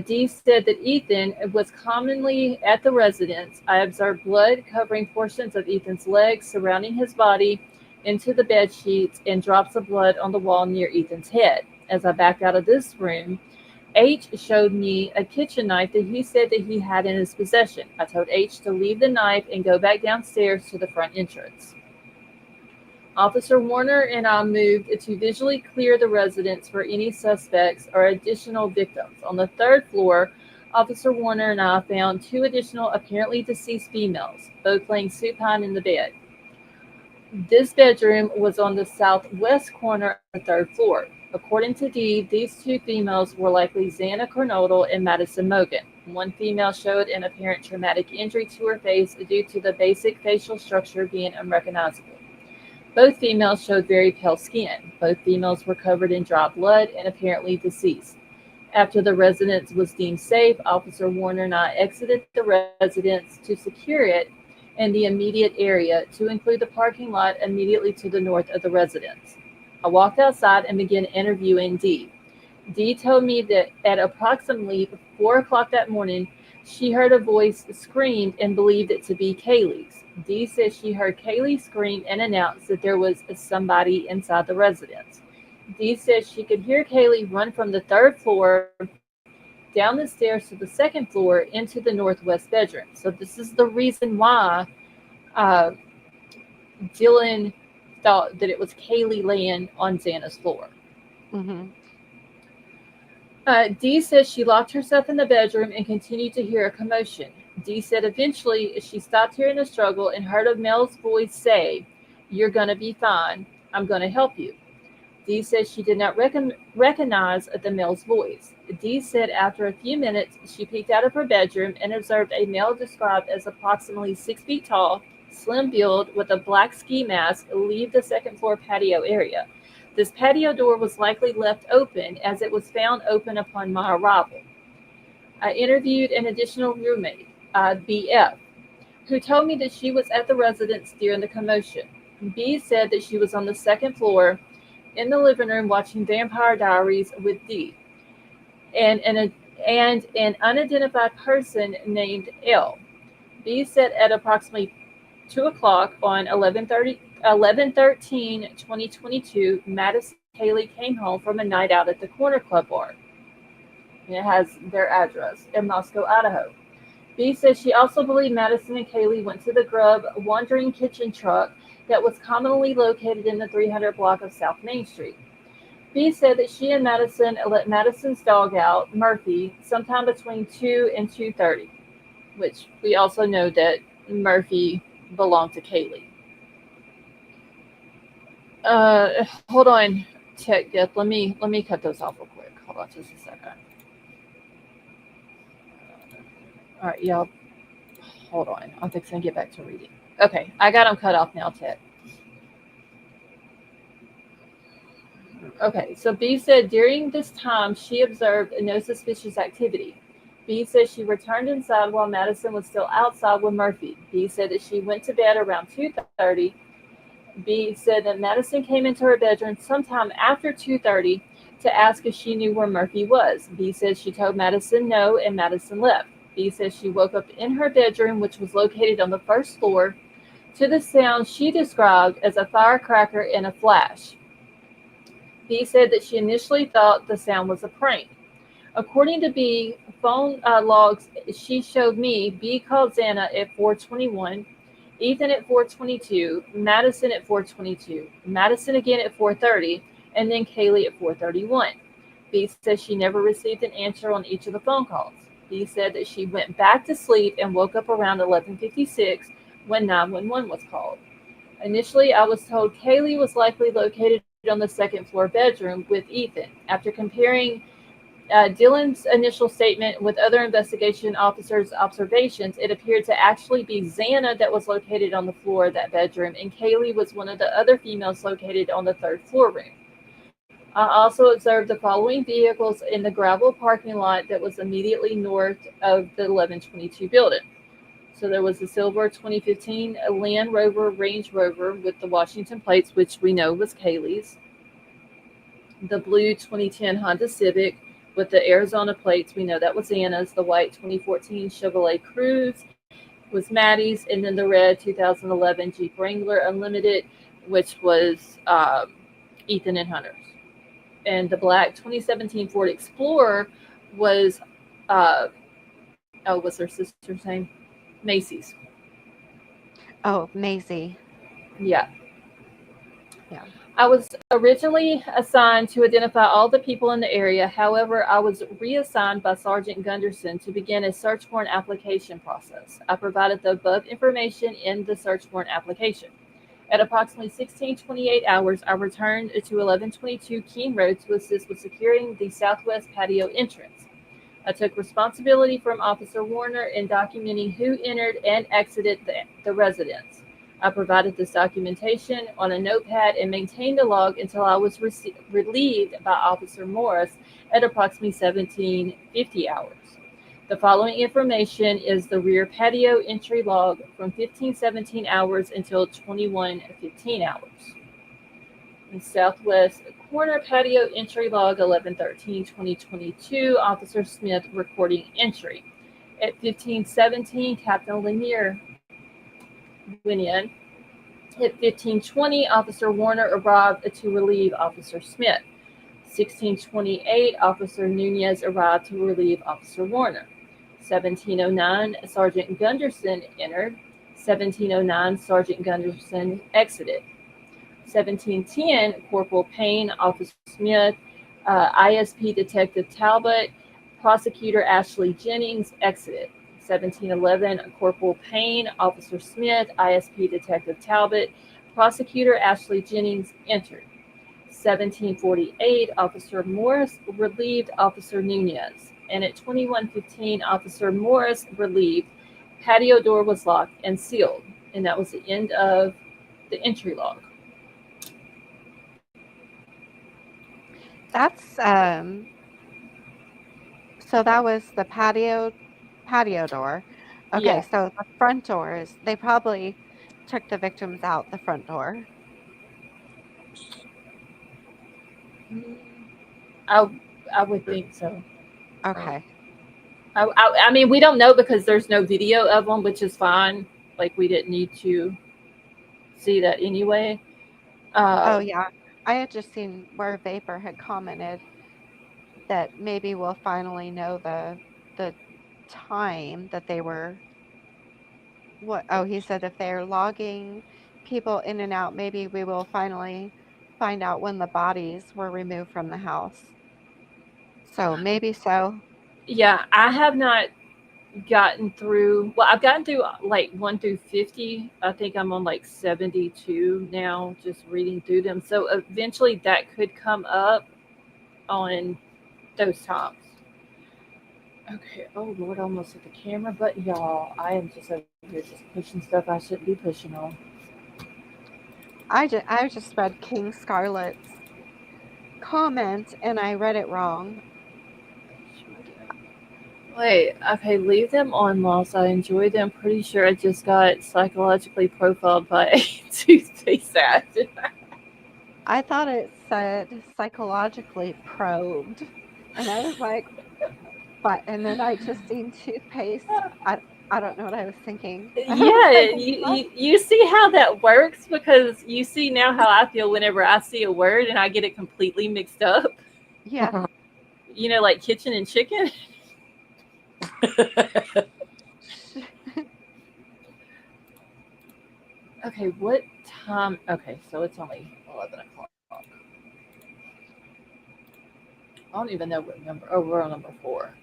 D said that Ethan was commonly at the residence. I observed blood covering portions of Ethan's legs surrounding his body into the bed sheets and drops of blood on the wall near Ethan's head. As I backed out of this room, H showed me a kitchen knife that he said that he had in his possession. I told H to leave the knife and go back downstairs to the front entrance. Officer Warner and I moved to visually clear the residence for any suspects or additional victims. On the third floor, Officer Warner and I found two additional apparently deceased females, both laying supine in the bed. This bedroom was on the southwest corner of the third floor. According to D, these two females were likely Xana Cornodal and Madison Mogan. One female showed an apparent traumatic injury to her face due to the basic facial structure being unrecognizable. Both females showed very pale skin. Both females were covered in dry blood and apparently deceased. After the residence was deemed safe, Officer Warner and I exited the residence to secure it and the immediate area, to include the parking lot immediately to the north of the residence. I walked outside and began interviewing D. D told me that at approximately 4 o'clock that morning, she heard a voice scream and believed it to be Kaylee's. D said she heard Kaylee scream and announce that there was somebody inside the residence. D said she could hear Kaylee run from the third floor down the stairs to the second floor into the northwest bedroom. So this is the reason why Dylan thought that it was Kaylee laying on Xana's floor. D says she locked herself in the bedroom and continued to hear a commotion. D said eventually she stopped hearing a struggle and heard a male's voice say, "You're going to be fine. I'm going to help you." D says she did not recognize the male's voice. D said after a few minutes, she peeked out of her bedroom and observed a male described as approximately 6 feet tall, slim build, with a black ski mask leave the second floor patio area. This patio door was likely left open as it was found open upon my arrival. I interviewed an additional roommate, BF, who told me that she was at the residence during the commotion. B said that she was on the second floor in the living room watching Vampire Diaries with D and an unidentified person named L. B said at approximately 2 o'clock on 11/13/2022, Madison and Kaylee came home from a night out at the Corner Club bar. And it has their address in Moscow, Idaho. B says she also believed Madison and Kaylee went to the Grub Wandering Kitchen truck that was commonly located in the 300 block of South Main Street. B said that she and Madison let Madison's dog out, Murphy, sometime between 2 and 2:30, which we also know that Murphy belonged to Kaylee. Hold on, Tech Dip. Let me cut those off real quick. Hold on just a second. All right, y'all. Hold on. I'm fixing to get back to reading. Okay, I got them cut off now, Tech. Okay, so B said during this time she observed no suspicious activity. B said she returned inside while Madison was still outside with Murphy. B said that she went to bed around 2:30. B said that Madison came into her bedroom sometime after 2:30 to ask if she knew where Murphy was. B said she told Madison no, and Madison left. B says she woke up in her bedroom, which was located on the first floor, to the sound she described as a firecracker and a flash. B said that she initially thought the sound was a prank. According to B, phone logs she showed me, B called Xana at 4:21, Ethan at 4:22, Madison at 4:22, Madison again at 4:30, and then Kaylee at 4:31. B says she never received an answer on each of the phone calls. B said that she went back to sleep and woke up around 11:56 when 911 was called. Initially, I was told Kaylee was likely located on the second floor bedroom with Ethan. After comparing Dylan's initial statement with other investigation officers' observations, it appeared to actually be Xana that was located on the floor of that bedroom, and Kaylee was one of the other females located on the third floor room. I also observed the following vehicles in the gravel parking lot that was immediately north of the 1122 building. So there was the silver 2015 Land Rover Range Rover with the Washington plates, which we know was Kaylee's. The blue 2010 Honda Civic with the Arizona plates, we know that was Anna's. The white 2014 Chevrolet Cruze was Maddie's. And then the red 2011 Jeep Wrangler Unlimited, which was Ethan and Hunter's. And the black 2017 Ford Explorer was, what's her sister's name? Macy's.
Oh, Maisie.
Yeah.
Yeah.
I was originally assigned to identify all the people in the area. However, I was reassigned by Sergeant Gunderson to begin a search warrant application process. I provided the above information in the search warrant application. At approximately 16:28 hours, I returned to 1122 Keene Road to assist with securing the southwest patio entrance. I took responsibility from Officer Warner in documenting who entered and exited the residence. I provided this documentation on a notepad and maintained a log until I was relieved by Officer Morris at approximately 1750 hours. The following information is the rear patio entry log from 1517 hours until 2115 hours. In southwest corner patio entry log 11/13/2022, Officer Smith recording entry. At 1517, Captain Lanier went in. At 1520, Officer Warner arrived to relieve Officer Smith. 1628, Officer Nunez arrived to relieve Officer Warner. 1709, Sergeant Gunderson entered. 1709, Sergeant Gunderson exited. 1710, Corporal Payne, Officer Smith, ISP Detective Talbot, Prosecutor Ashley Jennings exited. 1711, Corporal Payne, Officer Smith, ISP Detective Talbot, Prosecutor Ashley Jennings entered. 1748, Officer Morris relieved Officer Nunez. And at 2115, Officer Morris relieved. Patio door was locked and sealed. And that was the end of the entry log.
That's so that was the patio door. Okay,
Yeah.
so the front doors, they probably took the victims out the front door.
I would think so.
Okay.
I mean, we don't know because there's no video of them, which is fine. Like, we didn't need to see that anyway.
Oh yeah. I had just seen where Vapor had commented that maybe we'll finally know the time that they were what he said if they're logging people in and out, maybe we will finally find out when the bodies were removed from the house. So maybe so.
Yeah, I have not gotten through. Well, I've gotten through like 1 through 50. I think I'm on like 72 now, just reading through them. So eventually that could come up on those tops. Okay. Oh Lord, I almost hit the camera, but y'all, I am just over here just pushing stuff I shouldn't be pushing on.
I just read King Scarlet's comment and I read it wrong.
Wait, okay, leave them on loss. I enjoy them. Pretty sure I just got psychologically profiled by a toothpaste ad.
I thought it said psychologically probed. And I was like, but and then I just seen toothpaste. I don't know what I was thinking. I was
Yeah,
like, what?
you see how that works because you see now how I feel whenever I see a word and I get it completely mixed up.
Yeah.
You know, like kitchen and chicken. Okay, what time? Okay, so it's only 11 o'clock. I don't even know what number. Oh, we're on number 4.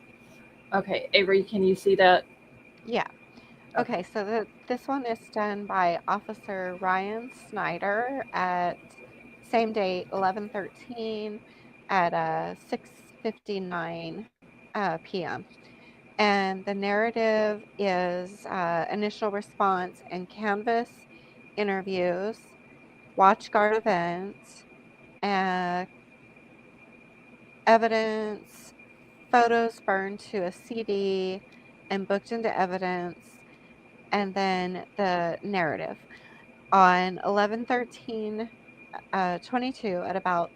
Okay, Avery, can you see that?
Yeah.
Okay.
Okay, so this one is done by Officer Ryan Snyder at same date 11/13 at 6:59 p.m. And the narrative is initial response and canvas interviews, watch guard events, uh, evidence, photos burned to a CD and booked into evidence, and then the narrative. On 11/13 22 at about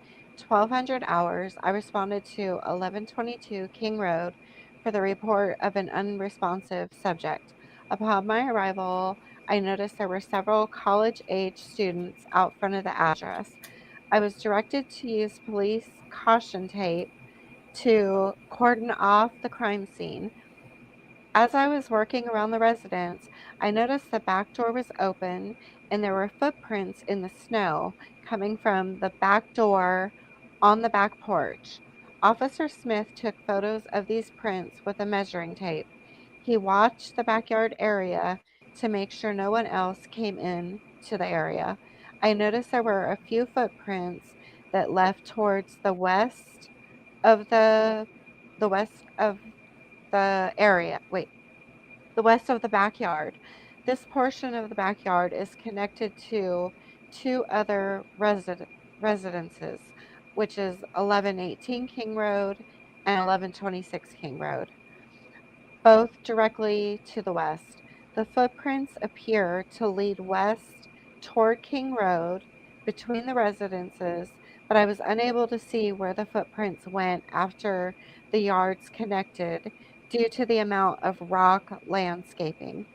1200 hours, I responded to 1122 King Road for the report of an unresponsive subject. Upon my arrival, I noticed there were several college age students out front of the address. I was directed to use police caution tape to cordon off the crime scene. As I was working around the residence, I noticed the back door was open and there were footprints in the snow coming from the back door on the back porch. Officer Smith took photos of these prints with a measuring tape. He watched the backyard area to make sure no one else came in to the area. I noticed there were a few footprints that left towards the west of the area. Wait, the west of the backyard. This portion of the backyard is connected to two other residences, which is 1118 King Road and 1126 King Road, both directly to the west. The footprints appear to lead west toward King Road between the residences, but I was unable to see where the footprints went after the yards connected due to the amount of rock landscaping.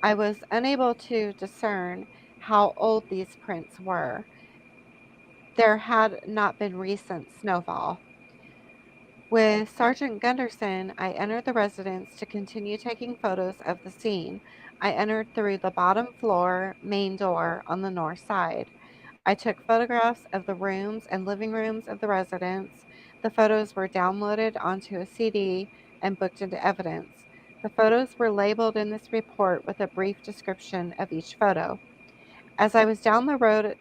I was unable to discern how old these prints were. There had not been recent snowfall. With Sergeant Gunderson, I entered the residence to continue taking photos of the scene. I entered through the bottom floor main door on the north side. I took photographs of the rooms and living rooms of the residence. The photos were downloaded onto a CD and booked into evidence. The photos were labeled in this report with a brief description of each photo. As I was down the road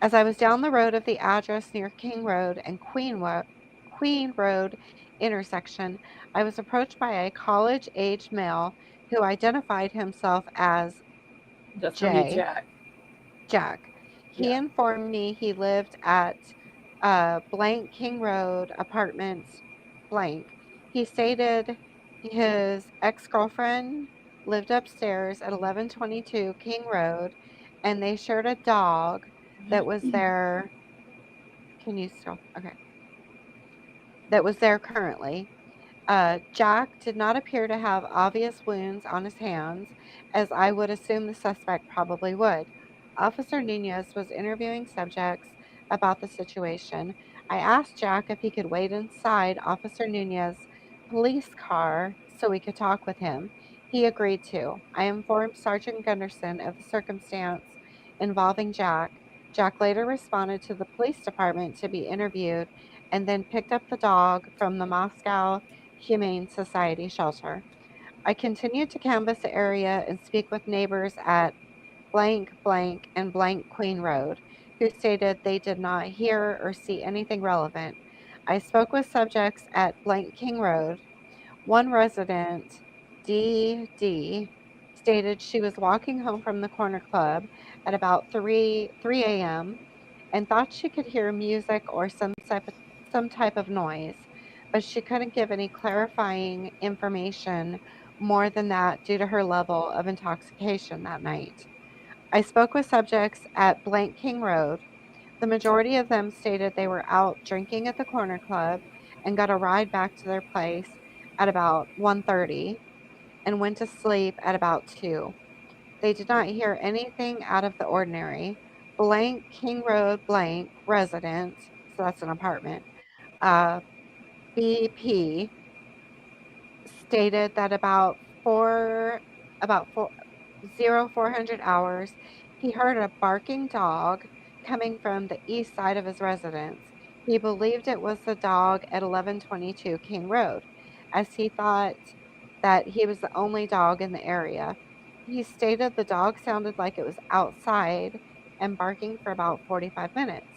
as I was down the road of the address near King Road and Queen Road intersection, I was approached by a college-age male who identified himself as
That's gonna be
Jay.
Jack.
Jack. He
Yeah.
informed me he lived at blank King Road, apartment blank. He stated his ex girlfriend lived upstairs at 1122 King Road and they shared a dog that was there. Can you still? Okay. That was there currently. Jack did not appear to have obvious wounds on his hands, as I would assume the suspect probably would. Officer Nunez was interviewing subjects about the situation. I asked Jack if he could wait inside Officer Nunez's police car so we could talk with him. He agreed to. I informed Sergeant Gunderson of the circumstance involving Jack. Jack later responded to the police department to be interviewed and then picked up the dog from the Moscow Humane Society shelter. I continued to canvass the area and speak with neighbors at blank, blank, and blank Queen Road, who stated they did not hear or see anything relevant. I spoke with subjects at blank King Road. One resident, DD, stated she was walking home from the corner club at about 3 a.m. and thought she could hear music or some type of noise, but she couldn't give any clarifying information more than that due to her level of intoxication that night. I spoke with subjects at Blank King Road. The majority of them stated they were out drinking at the corner club and got a ride back to their place at about 1:30 and went to sleep at about 2. They did not hear anything out of the ordinary. Blank King Road blank resident, so that's an apartment, uh, BP stated that about 400 hours, he heard a barking dog coming from the east side of his residence. He believed it was the dog at 1122 King Road, as he thought that he was the only dog in the area. He stated the dog sounded like it was outside and barking for about 45 minutes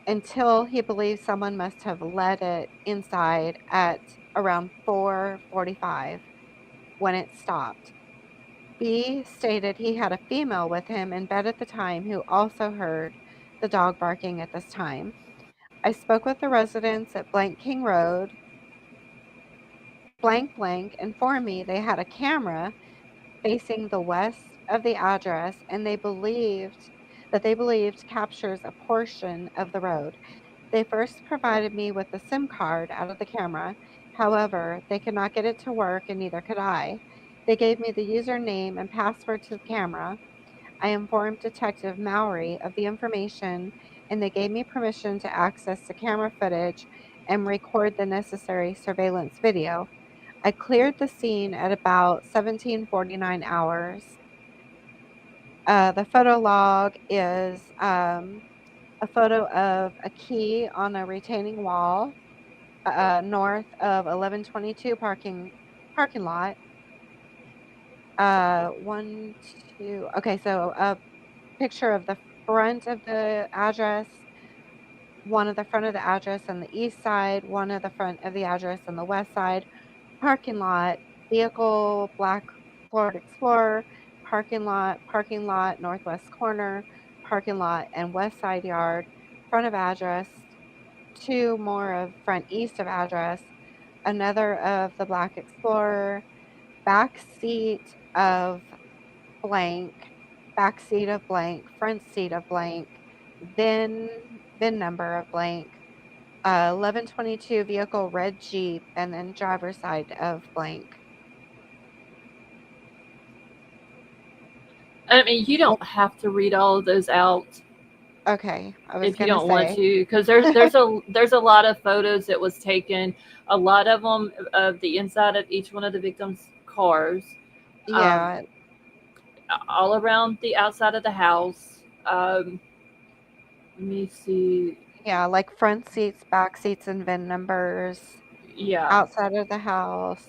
until he believed someone must have let it inside at around 4:45 when it stopped. B stated he had a female with him in bed at the time who also heard the dog barking at this time. I spoke with the residents at Blank King Road. Blank Blank informed me they had a camera facing the west of the address and they believed captures a portion of the road. They first provided me with the SIM card out of the camera. However, they could not get it to work and neither could I. They gave me the username and password to the camera. I informed Detective Mowry of the information and they gave me permission to access the camera footage and record the necessary surveillance video. I cleared the scene at about 17:49 hours. The photo log is a photo of a key on a retaining wall north of 1122 parking lot. One, two. Okay, so a picture of the front of the address, one of the front of the address on the east side, one of the front of the address on the west side, parking lot, vehicle, black Ford Explorer, parking lot, northwest corner, parking lot, and west side yard, front of address, two more of front east of address, another of the Black Explorer, back seat of blank, back seat of blank, front seat of blank, VIN number of blank, 1122 vehicle red Jeep, and then driver's side of blank.
I mean, you don't have to read all of those out
Okay, I was
if you
gonna
don't want
say.
to, because there's a lot of photos that was taken, a lot of them of the inside of each one of the victims' cars,
Yeah,
all around the outside of the house. Let me see.
yeah, like front seats, back seats, and VIN numbers,
Yeah,
outside of the house.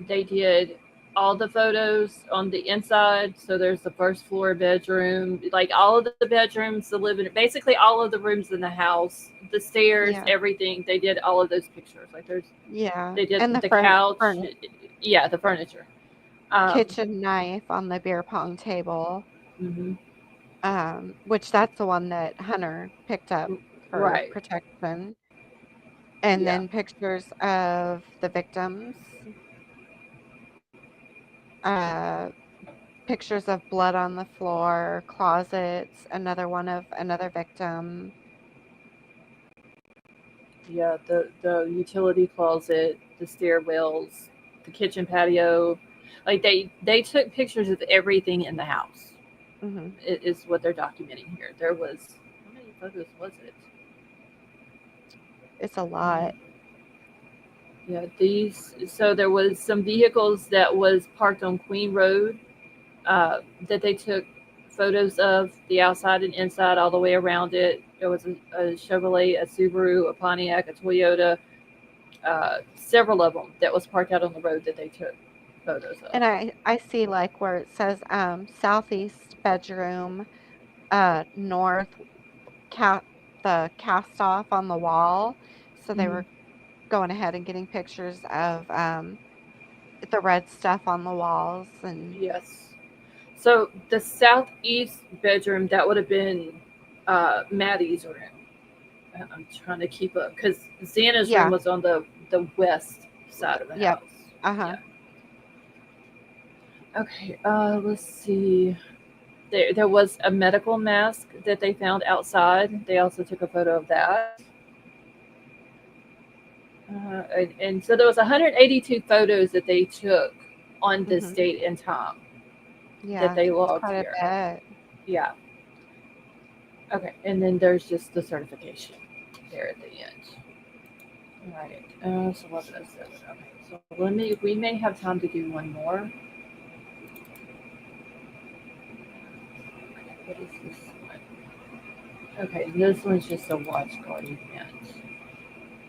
they did all the photos on the inside. So there's the first floor bedroom, like all of the bedrooms, the living, basically all of the rooms in the house, the stairs,
Yeah,
everything. They did all of those pictures. Like
yeah,
they did
and the
the couch,
furnace,
yeah, the furniture. Um,
kitchen knife on the beer pong table,
mhm.
which that's the one that Hunter picked up for
Right.
protection, and
Yeah.
then pictures of the victims, uh, pictures of blood on the floor, closets, another one of another victim.
Yeah. The utility closet, the stairwells, the kitchen patio. Like they took pictures of everything in the house.
Hmm.
Is what they're documenting here. There was how many photos was it?
It's a lot.
Yeah, these. So there was some vehicles that was parked on Queen Road that they took photos of the outside and inside all the way around it. There was a Chevrolet, a Subaru, a Pontiac, a Toyota, several of them that was parked out on the road that they took photos of.
And I see like where it says southeast bedroom, north the cast off on the wall. So they
Mhm.
were going ahead and getting pictures of the red stuff on the walls and
Yes. So the southeast bedroom, that would have been Maddie's room. I'm trying to keep up because Xana's room
yeah,
was on the west side of the
yep,
house.
uh-huh.
Yeah. Okay. Let's see. There was a medical mask that they found outside. They also took a photo of that. And so there was 182 photos that they took on this
Mhm.
date and time that
Yeah,
they
it's
logged
quite a
here.
bit.
Yeah. Okay. And then there's just the certification there at the end. All right. So what did I say? Okay. So we may have time to do one more. Okay, what is this one? Okay, this one's just a watch guard event.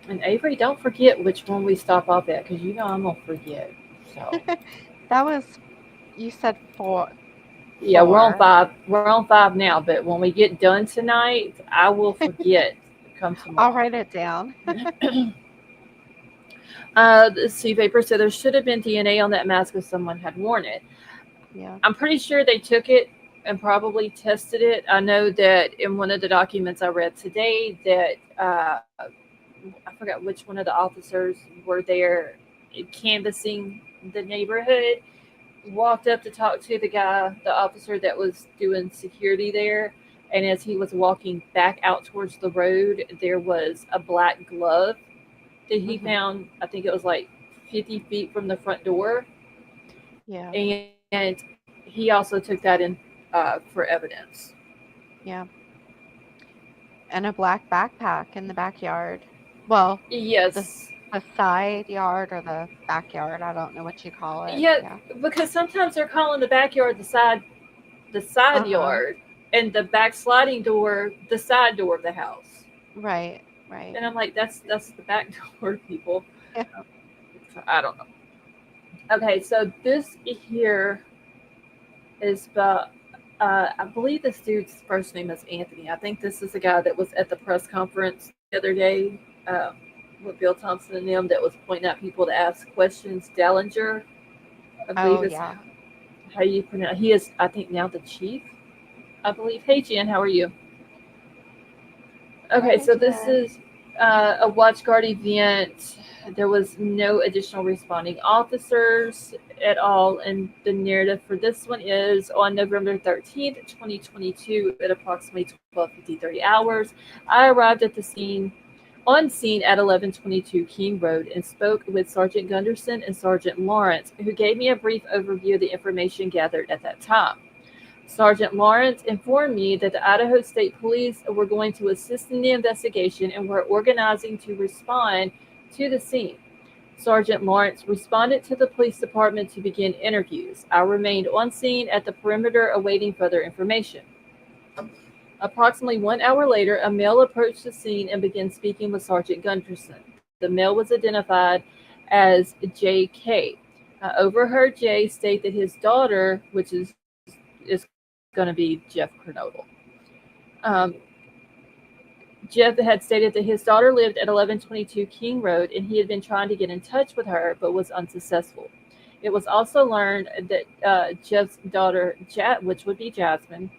And Avery, don't forget which one we stop off at because you know I'm gonna forget. So
That was you said
yeah, we're on
4.
five. We're on five now, but when we get done tonight, I will forget. Come
I'll
tomorrow.
write it down.
The sea vapor said there should have been DNA on that mask if someone had worn it.
Yeah.
I'm pretty sure they took it and probably tested it. I know that in one of the documents I read today that I forgot which one of the officers were there canvassing the neighborhood, walked up to talk to the guy, the officer that was doing security there. And as he was walking back out towards the road, there was a black glove that he
Mhm.
found. I think it was like 50 feet from the front door.
Yeah.
And he also took that in for evidence.
Yeah. And a black backpack in the backyard. Well, the
Yes.
the side yard or the backyard, I don't know what you call it.
Yeah,
Yeah.
because sometimes they're calling the backyard the side
Uh-huh.
yard, and the back sliding door the side door of the house.
Right. Right.
And I'm like, that's the back door, people.
Yeah.
I don't know. Okay, so this here is about. I believe this dude's first name is Anthony. I think this is the guy that was at the press conference the other day with Bill Thompson and them that was pointing out people to ask questions. Dallinger, I
Oh,
believe is
yeah.
how you pronounce. He is, I think, now the chief. I believe. Hey, Jen, how are you? Okay,
Hey,
so this
Jen.
is a watch guard event. There was no additional responding officers at all, and the narrative for this one is on November 13th, 2022, at approximately 12:53 hours. I arrived at the scene at 1122 King Road and spoke with Sergeant Gunderson and Sergeant Lawrence, who gave me a brief overview of the information gathered at that time. Sergeant Lawrence informed me that the Idaho State Police were going to assist in the investigation and were organizing to respond to the scene. Sergeant Lawrence responded to the police department to begin interviews. I remained on scene at the perimeter awaiting further information. Approximately 1 hour later, a male approached the scene and began speaking with Sergeant Gunderson. The male was identified as J.K. I overheard Jay state that his daughter, which is going to be Jeff Kernodle, um, Jeff had stated that his daughter lived at 1122 King Road and he had been trying to get in touch with her but was unsuccessful. It was also learned that Jeff's daughter, which would be Jasmine,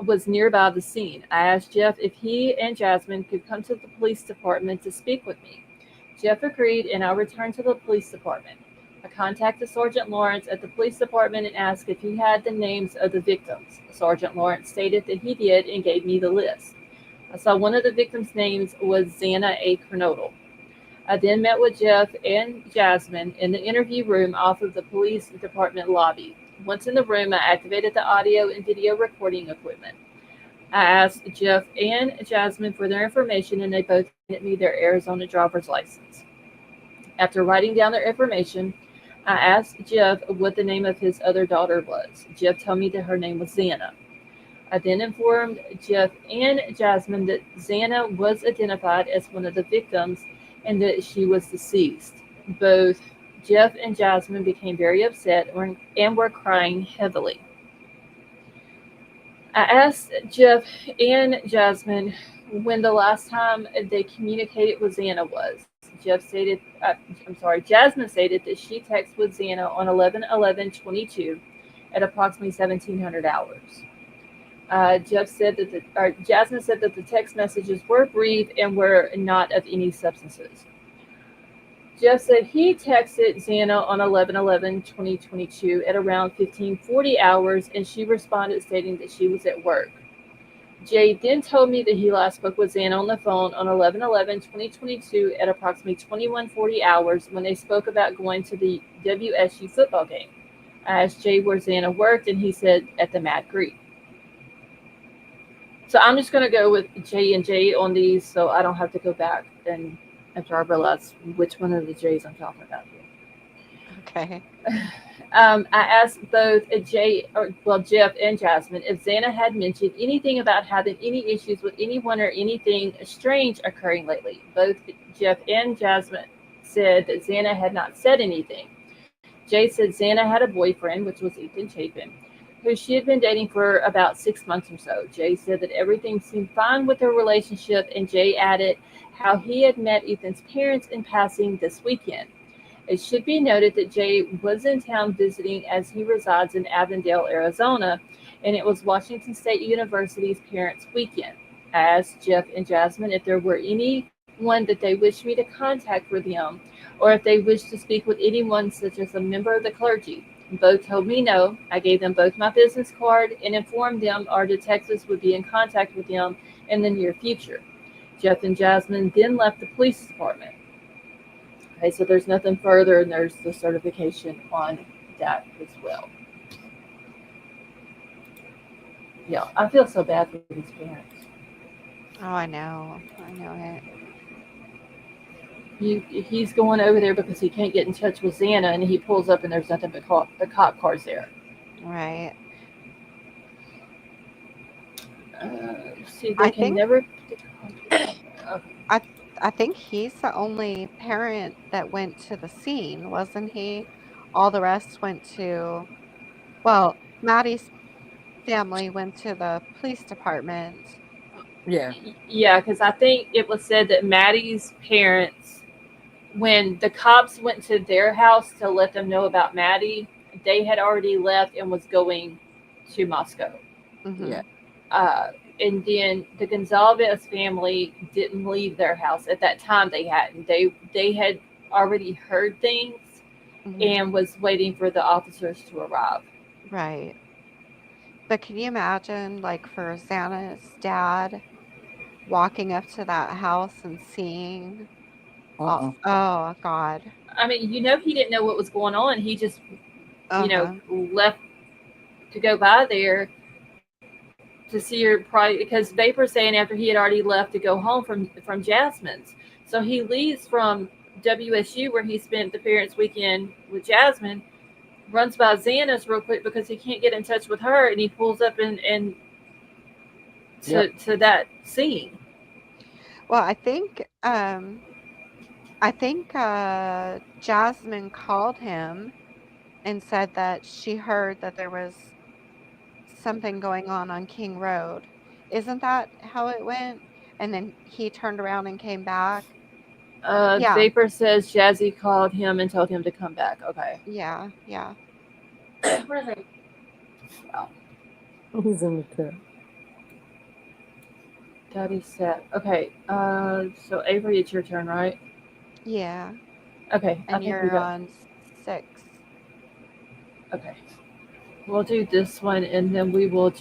was nearby the scene. I asked Jeff if he and Jasmine could come to the police department to speak with me. Jeff agreed, and I returned to the police department. I contacted Sergeant Lawrence at the police department and asked if he had the names of the victims. Sergeant Lawrence stated that he did and gave me the list. I saw one of the victims' names was Xana A. Kernodle. I then met with Jeff and Jasmine in the interview room off of the police department lobby. Once in the room, I activated the audio and video recording equipment. I asked Jeff and Jasmine for their information, and they both handed me their Arizona driver's license. After writing down their information, I asked Jeff what the name of his other daughter was. Jeff told me that her name was Xana. I then informed Jeff and Jasmine that Xana was identified as one of the victims and that she was deceased. Both Jeff and Jasmine became very upset and were crying heavily. I asked Jeff and Jasmine when the last time they communicated with Xana was. Jasmine stated that she texted with Xana on 11/11/22 at approximately 1700 hours. Jasmine said that the text messages were brief and were not of any substances. Jeff said he texted Xana on 11/11/2022 at around 1540 hours, and she responded stating that she was at work. Jay then told me that he last spoke with Xana on the phone on 11/11/2022 at approximately 2140 hours when they spoke about going to the WSU football game. I asked Jay where Xana worked, and he said at the Mad Greek. So I'm just going to go with J and J on these, so I don't have to go back and after I realize which one of the J's I'm talking about here.
Okay.
I asked both Jeff and Jasmine if Xana had mentioned anything about having any issues with anyone or anything strange occurring lately. Both Jeff and Jasmine said that Xana had not said anything. Jay said Xana had a boyfriend, which was Ethan Chapin, who she had been dating for about 6 months or so. Jay said that everything seemed fine with their relationship, and Jay added how he had met Ethan's parents in passing this weekend. It should be noted that Jay was in town visiting as he resides in Avondale, Arizona, and it was Washington State University's Parents' Weekend. I asked Jeff and Jasmine if there were anyone that they wished me to contact for them, or if they wished to speak with anyone such as a member of the clergy. Both told me no. I gave them both my business card and informed them our detectives would be in contact with them in the near future. Jeff and Jasmine then left the police department. Okay, so there's nothing further, and there's the certification on that as well. Yeah, I feel so bad for these parents.
Oh, I know. I know it.
He's going over there because he can't get in touch with Xana, and he pulls up, and there's nothing but the cop cars there.
Right.
See, they
I
can
think
never.
I think he's the only parent that went to the scene, wasn't he? All the rest went to, well, Maddie's family went to the police department.
Yeah.
Yeah, because I think it was said that Maddie's parents, when the cops went to their house to let them know about Maddie, they had already left and was going to Moscow.
Hmm.
Yeah.
And then the Gonzalez family didn't leave their house at that time. They hadn't. They had already heard things
Hmm.
and was waiting for the officers to arrive.
Right. But can you imagine, like, for Xana's dad walking up to that house and seeing,
Uh-uh.
oh God.
I mean, he didn't know what was going on. He just,
Uh-huh.
left to go by there to see her, probably because Vapor saying after he had already left to go home from Jasmine's. So he leaves from WSU where he spent the parents' weekend with Jasmine, runs by Xana's real quick because he can't get in touch with her, and he pulls up and
Yep.
to that scene.
Well, I think Jasmine called him and said that she heard that there was something going on King Road. Isn't that how it went? And then he turned around and came back. Yeah,
Vapor says Jazzy called him and told him to come back. Okay.
yeah, yeah.
Wow.
He's in the cut.
Daddy said. Okay. So Avery, it's your turn, right?
Yeah.
Okay. I
And
think we
you're
got.
on 6.
Okay. We'll do this one, and then we'll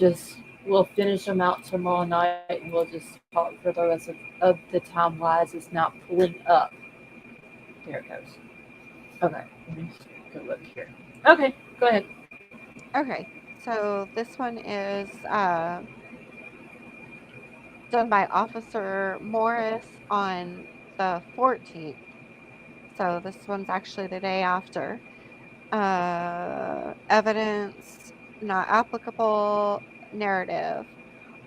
finish them out tomorrow night, and we'll just talk for the rest of the time. Wise it's not pulling up. There it goes. Okay. Let me go look here. Okay. Go ahead.
Okay. So this one is done by Officer Morris on the 14th. So this one's actually the day after. Evidence not applicable, narrative.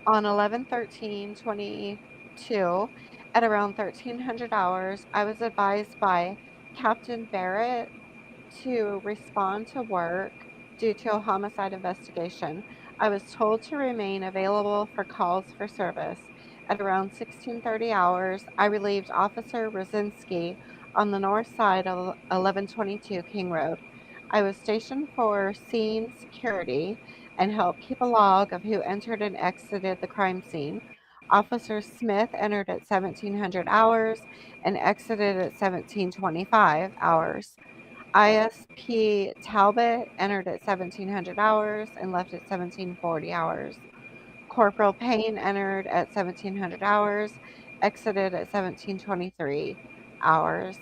On 11/13/22, at around 1300 hours, I was advised by Captain Barrett to respond to work due to a homicide investigation. I was told to remain available for calls for service. At around 1630 hours, I relieved Officer Rosinski on the north side of 1122 King Road. I was stationed for scene security and helped keep a log of who entered and exited the crime scene. Officer Smith entered at 1700 hours and exited at 1725 hours. ISP Talbot entered at 1700 hours and left at 1740 hours. Corporal Payne entered at 1700 hours, exited at 1723 hours.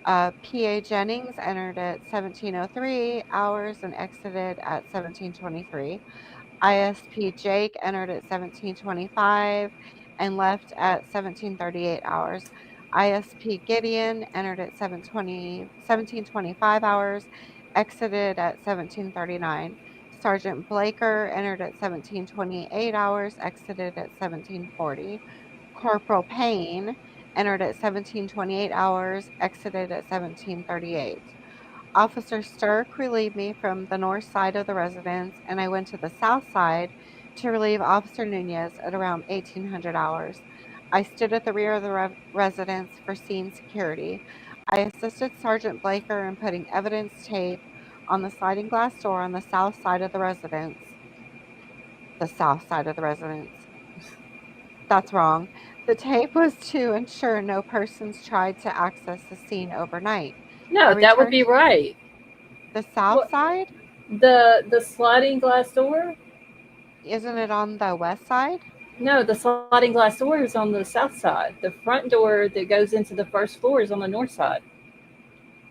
PA Jennings entered at 1703 hours and exited at 1723. ISP Jake entered at 1725 and left at 1738 hours. ISP Gideon entered at 1725 hours, exited at 1739. Sergeant Blaker entered at 1728 hours, exited at 1740. Corporal Payne entered at 1728 hours, exited at 1738. Officer Stirk relieved me from the north side of the residence, and I went to the south side to relieve Officer Nunez at around 1800 hours. I stood at the rear of the residence for scene security. I assisted Sergeant Blaker in putting evidence tape on the sliding glass door on the south side of the residence. The south side of the residence. That's wrong. The tape was to ensure no persons tried to access the scene overnight. I
No, that would be
returned
right.
the south
What
side.
the sliding glass door?
Isn't it on the west side?
No, the sliding glass door is on the south side. The front door that goes into the first floor is on the north side.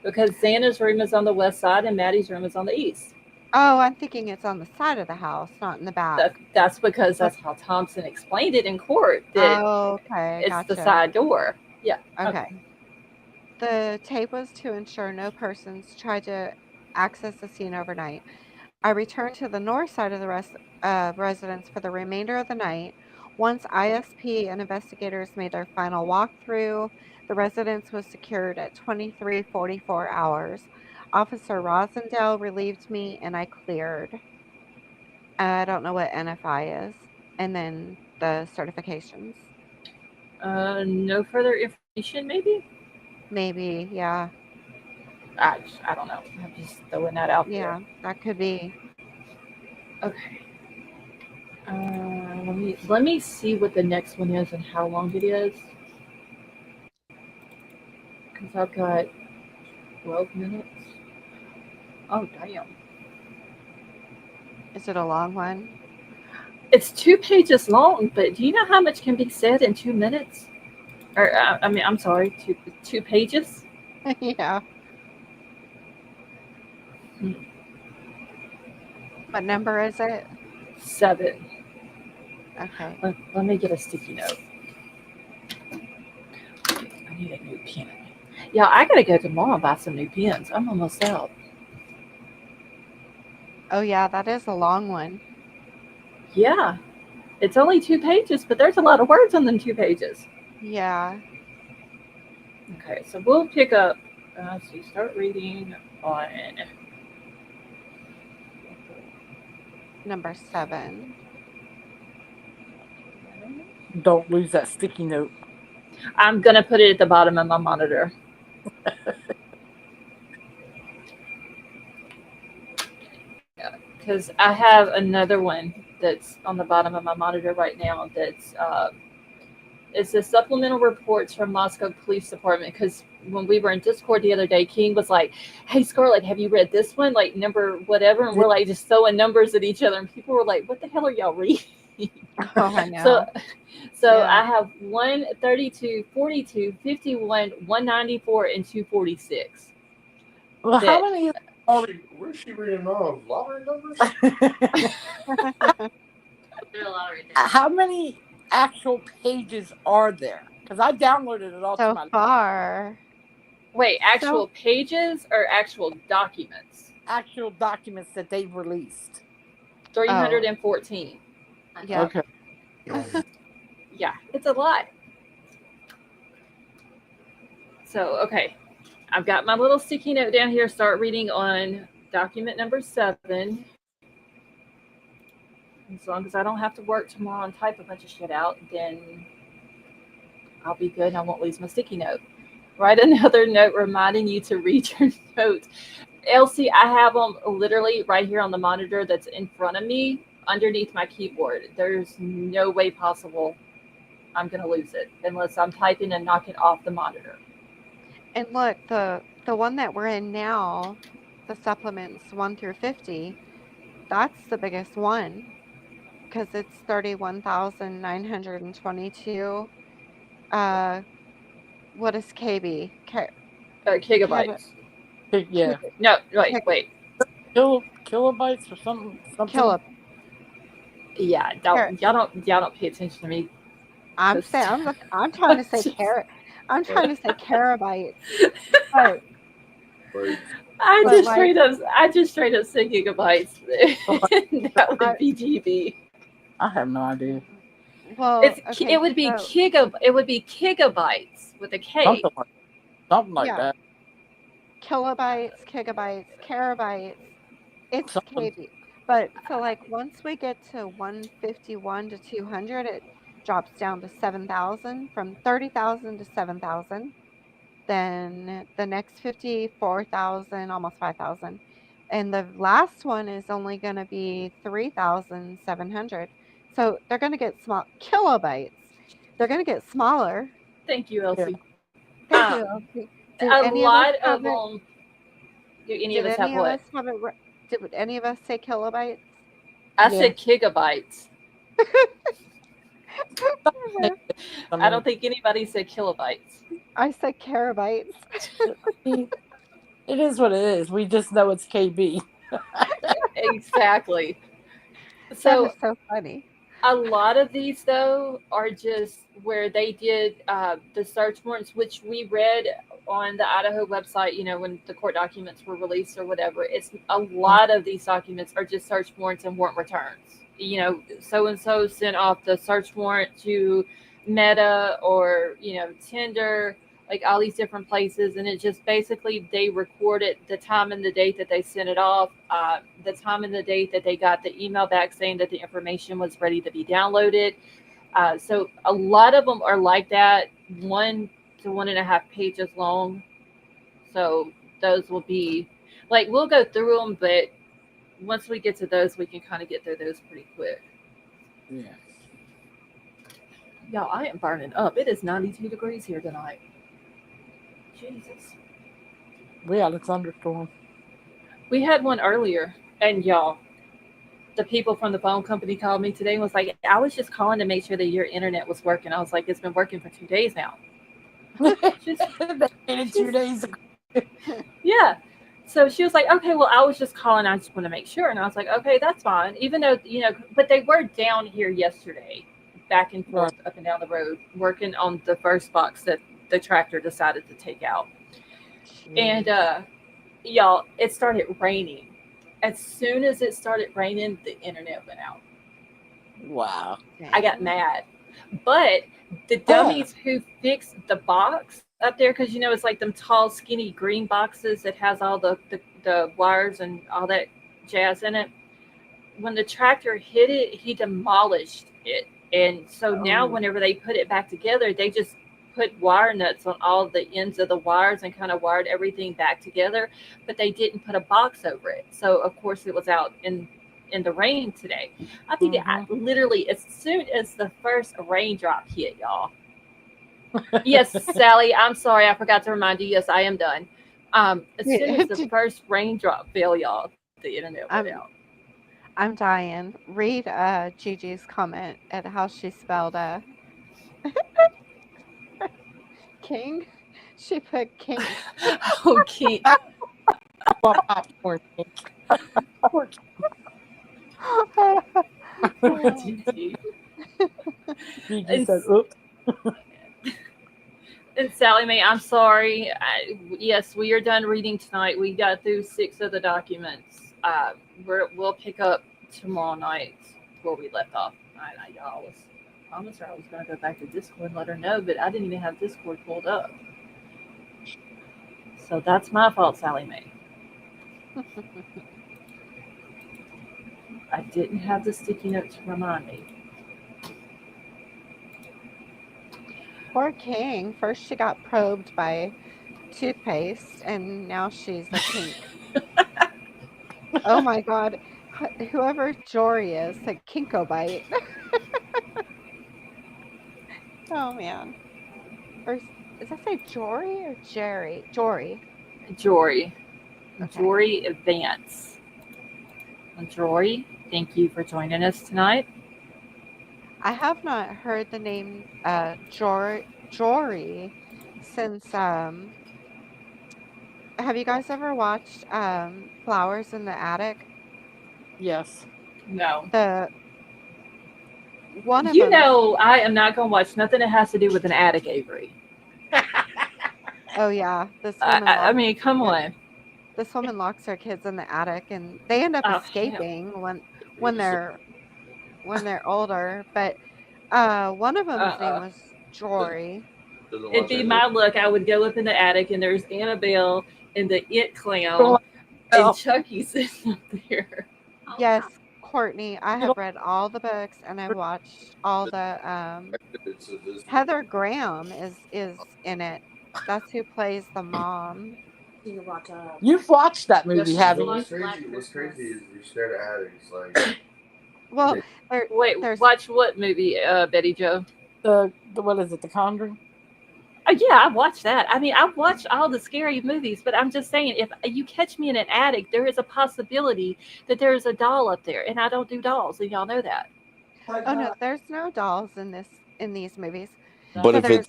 Because Xana's room is on the west side and Maddie's room is on the east.
Oh, I'm thinking it's on the side of the house, not in the back.
That's because
But
that's how Thompson explained it in court, that
oh, okay,
it's the
gotcha.
side door. Yeah.
Okay. The tape was to ensure no persons tried to access the scene overnight. I returned to the north side of the residence for the remainder of the night. Once ISP and investigators made their final walkthrough, the residence was secured at 2344 hours. Officer Rosendale relieved me and I cleared. I don't know what NFI is. And then the certifications.
No further information, maybe?
Maybe, yeah.
I don't know. I'm just throwing that out
Yeah,
there.
that could be.
Okay. Let me see what the next one is and how long it is. Because I've got 12 minutes. Oh, damn.
Is it a long one?
It's 2 pages long, but do you know how much can be said in 2 minutes? Or, I'm sorry, two pages?
Yeah.
Hmm.
What number is it?
7.
Okay.
Let me get a sticky note. I need a new pen. Yeah, I gotta go tomorrow and buy some new pens. I'm almost out.
Oh, yeah, that is a long one.
Yeah. It's only 2 pages, but there's a lot of words on them 2 pages.
Yeah.
Okay, so we'll pick up. So you start reading on
Number 7.
Don't lose that sticky note.
I'm gonna put it at the bottom of my monitor. Yeah, because I have another one that's on the bottom of my monitor right now. That's it's the supplemental reports from Moscow Police Department. Because when we were in Discord the other day, King was like, "Hey Scarlett, have you read this one? Like number whatever." And we're like just throwing numbers at each other, and people were like, "What the hell are y'all reading?"
Oh, I know.
So
Yeah.
I have 132, 42, 51, 194, and 246.
Well, how
That-
many?
Where's she reading all lottery numbers?
How many actual pages are there? Because I downloaded it all to
So
my
far.
Wait, actual pages or actual documents?
actual documents that they've released.
314.
Yeah.
Okay.
Yeah, it's a lot. So, okay, I've got my little sticky note down here. Start reading on document number 7. As long as I don't have to work tomorrow and type a bunch of shit out, then I'll be good and I won't lose my sticky note. Write another note reminding you to read your notes. Elsie, I have them literally right here on the monitor that's in front of me underneath my keyboard. There's no way possible I'm going to lose it unless I'm typing and knock it off the monitor.
And look, the one that we're in now, the supplements 1 through 50, that's the biggest one because it's 31,922. Uh, what is KB?
Gigabytes.
Yeah.
No, wait.
Kilobytes or something.
Kilo.
Yeah, y'all don't pay attention to me.
I'm saying I'm trying to say I'm trying to say terabytes. But
I
But,
just
like-
straight up said gigabytes. That would be GB.
I have no idea.
well,
It would be gigabytes with a K.
Something like
Yeah.
that.
Kilobytes, gigabytes, terabytes. It's
Something.
KB. But so like once we get to 151 to 200, it drops down to 7,000, from 30,000 to 7,000. Then the next 54,000, almost 5,000. And the last one is only going to be 3,700. So they're going to get small kilobytes. They're going to get smaller.
Thank you, Elsie.
Thank you, Elsie. Did
A
any
lot
of us have
of
it?
them. Do any
Did
of us
any
have
of
what?
us have it? Did any of us say kilobytes?
I
Yeah.
said gigabytes. I don't think anybody said kilobytes.
I said terabytes.
It is what it is. We just know it's KB.
Exactly.
That
So
is so funny.
a lot of these though are just where they did the search warrants, which we read on the Idaho website, when the court documents were released or whatever. It's a lot of these documents are just search warrants and warrant returns. So and so sent off the search warrant to Meta or Tinder, like all these different places, and it just basically they recorded the time and the date that they sent it off, the time and the date that they got the email back saying that the information was ready to be downloaded. So a lot of them are like that, 1 to 1.5 pages long. So those will be like, we'll go through them, but once we get to those, we can kind of get through those pretty quick.
Yeah.
Y'all, I am burning up. It is 92 degrees here tonight. Jesus.
We had a thunderstorm.
We had one earlier, and y'all, the people from the phone company called me today and was like, I was just calling to make sure that your internet was working. I was like, it's been working for 2 days now. Just,
In 2 days ago.
yeah. So she was like, okay, well, I was just calling. I just want to make sure. And I was like, okay, that's fine. Even though, but they were down here yesterday, back and forth, up and down the road, working on the first box that the tractor decided to take out.
Jeez.
And, y'all, it started raining. As soon as it started raining, the internet went out.
Wow.
I got mad. But the dummies who fixed the box up there, because it's like them tall, skinny green boxes that has all the wires and all that jazz in it. When the tractor hit it, he demolished it. And so now whenever they put it back together, they just put wire nuts on all the ends of the wires and kind of wired everything back together, but they didn't put a box over it. So of course it was out in the rain today. I think literally as soon as the first raindrop hit, y'all. Yes, Sally, I'm sorry, I forgot to remind you. Yes, I am done. As soon as the first raindrop fell, y'all, the internet went out.
I'm dying. Read Gigi's comment at how she spelled king. She put king.
Okay.
Popcorn. Gigi said, oops.
And Sally Mae, I'm sorry. Yes, we are done reading tonight. We got through 6 of the documents. We'll pick up tomorrow night where we left off. I know y'all was promised her I was going to go back to Discord and let her know, but I didn't even have Discord pulled up. So that's my fault, Sally Mae. I didn't have the sticky note to remind me.
Poor King. First she got probed by toothpaste, and now she's a kink. Oh my god. Whoever Jory is said kinkobite. Oh man. Or does that say Jory or Jerry? Jory.
Jory.
Okay.
Jory Vance. Jory, thank you for joining us tonight.
I have not heard the name Jory since have you guys ever watched Flowers in the Attic?
Yes.
No.
The one of
You
them.
know, I am not going to watch nothing that has to do with an attic, Avery.
Oh yeah, this woman.
I mean, come on.
This woman locks her kids in the attic, and they end up
Oh,
escaping when they're older. But one of them's name was Jory.
It'd be my luck. I would go up in the attic, and there's Annabelle and the It Clown, and Chucky sitting up there.
Yes, Courtney. I have read all the books, and I've watched all the. Heather Graham is in it. That's who plays the mom.
You've watched that movie, haven't you?
What's crazy is you're scared of addicts. Like,
Well,
Wait,
there's
watch what movie, Betty Joe?
The what is it? The Conjuring.
Yeah, I've watched that. I mean, I've watched all the scary movies, but I'm just saying, if you catch me in an attic, there is a possibility that there is a doll up there, and I don't do dolls, and y'all know that.
oh no, there's no dolls in these movies.
But if
there's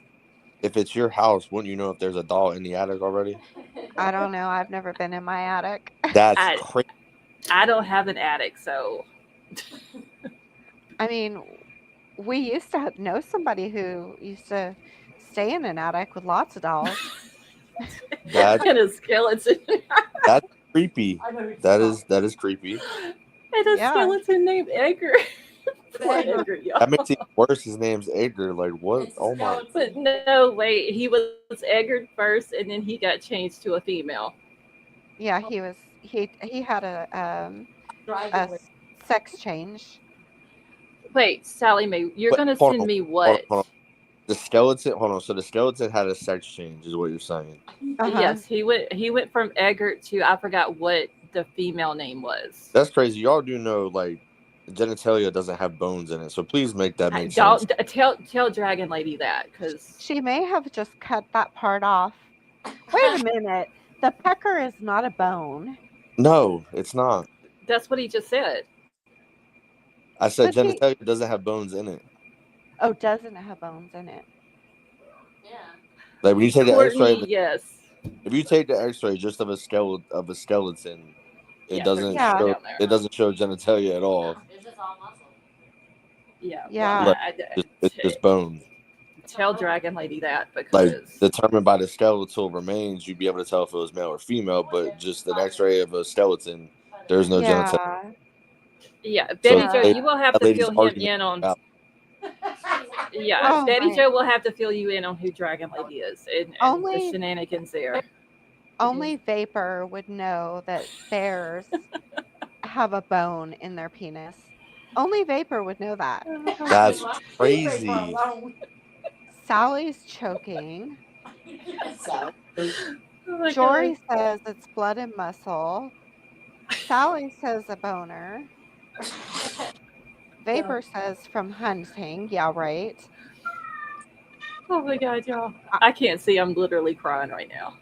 it's your house, wouldn't you know if there's a doll in the attic already?
I don't know. I've never been in my attic.
That's crazy.
I don't have an attic, so.
I mean, we used to know somebody who used to stay in an attic with lots of dolls.
And a skeleton.
That's creepy. That is creepy.
And a skeleton named Edgar.
Edgar,
that makes it worse. His name's Edgar. Like what? Oh my!
But no, wait. He was Edgar first, and then he got changed to a female.
Yeah, he was. He had a sex change.
Wait, Sally Mae, you're gonna send me what?
Hold on. The skeleton. Hold on. So the skeleton had a sex change, is what you're saying?
Yes, he went from Edgar to I forgot what the female name was.
That's crazy. Y'all do know like genitalia doesn't have bones in it, so please make that make sense.
Tell Dragon Lady that, because
she may have just cut that part off. Wait a minute. The pecker is not a bone.
No, it's not.
That's what he just said.
I said genitalia doesn't have bones in it.
Oh, doesn't have bones in it.
Yeah.
Like when you take the X-ray,
yes.
If you take the X-ray just of a skeleton, it doesn't show. It doesn't show genitalia at all.
It's just all muscle.
Yeah.
Yeah.
Well,
it's just bone.
Tell Dragon Lady that, because
like determined by the skeletal remains, you'd be able to tell if it was male or female. But just an X-ray of a skeleton, there's no genitalia.
Yeah, Betty Joe, you will have to fill him in on. Yeah, Betty Joe will have to fill you in on who Dragon Lady is and the shenanigans there.
Only Vapor would know that bears have a bone in their penis. Only Vapor would know that.
That's crazy.
Sally's choking. Jory says it's blood and muscle. Sally says a boner. Vapor says from hunting. Yeah, right.
Oh my God, y'all. I can't see. I'm literally crying right now.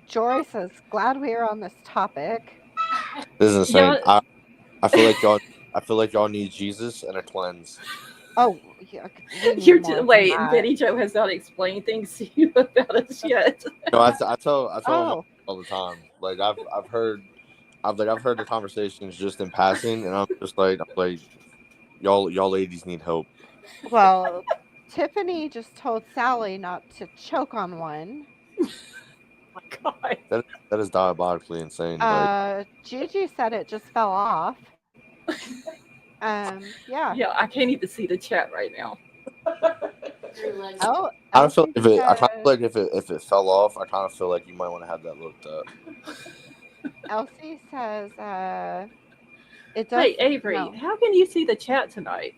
Jory says, glad we are on this topic.
This is insane. I feel like y'all need Jesus and a cleanse.
Oh, yeah,
wait. Betty Joe has not explained things to you about us yet.
No, I tell them all the time. Like I've heard the conversations just in passing, and I'm like y'all ladies need help.
Well, Tiffany just told Sally not to choke on one.
Oh my God.
That is diabolically insane.
Gigi said it just fell off. Yeah.
Yeah, I can't even see the chat right now.
Three legs.
Oh,
I kind of feel
Elsie
I kind of
says,
feel like if it fell off, I kind of feel like you might want to have that looked up.
Elsie says, it does.
Hey, Avery,
No,
how can you see the chat tonight?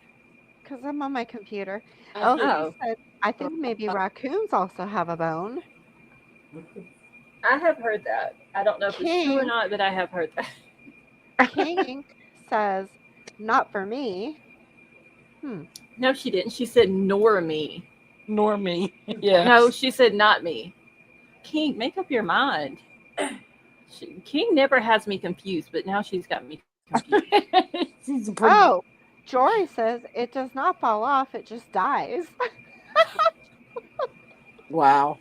because I'm on my computer.
I
Elsie
think
Oh,
said, I think maybe raccoons also have a bone.
I have heard that. I don't know if it's true or
King,
not, but I have heard that.
King says, not for me.
No, she didn't. She said nor me.
Nor me. Yeah.
No, she said not me. King, make up your mind. King never has me confused, but now she's got me confused.
She's a pretty.
Oh, Jory says, it does not fall off, it just dies.
Wow.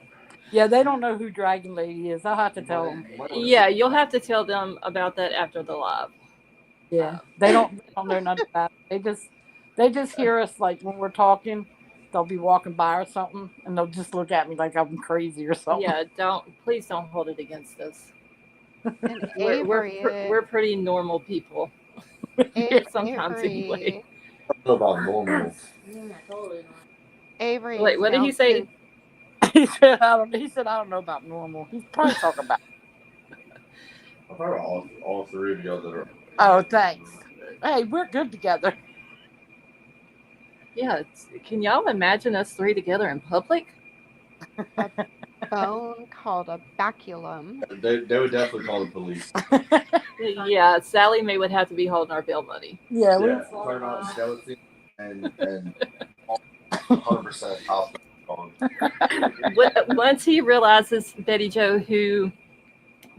Yeah, they don't know who Dragon Lady is. I'll have to tell them.
Yeah, you'll have to tell them about that after the live.
Yeah, they don't know nothing about it. They just hear us like when we're talking. They'll be walking by or something, and they'll just look at me like I'm crazy or something.
Yeah, please don't hold it against us.
And Avery,
We're pretty normal people. Sometimes anyway.
I don't know about normal.
yeah, totally not.
Avery
Wait,
is
what did
down
he say?
too.
He said I don't know about normal. He's probably talking about.
I thought all three of y'all that are.
Oh, thanks. Hey, we're good together.
Yeah, can y'all imagine us three together in public?
Bone called a baculum.
They would definitely call the police.
Yeah, Sally Mae would have to be holding our bail money.
Yeah,
Yeah, talking about skeleton and 100% top on.
Once he realizes, Betty Joe, who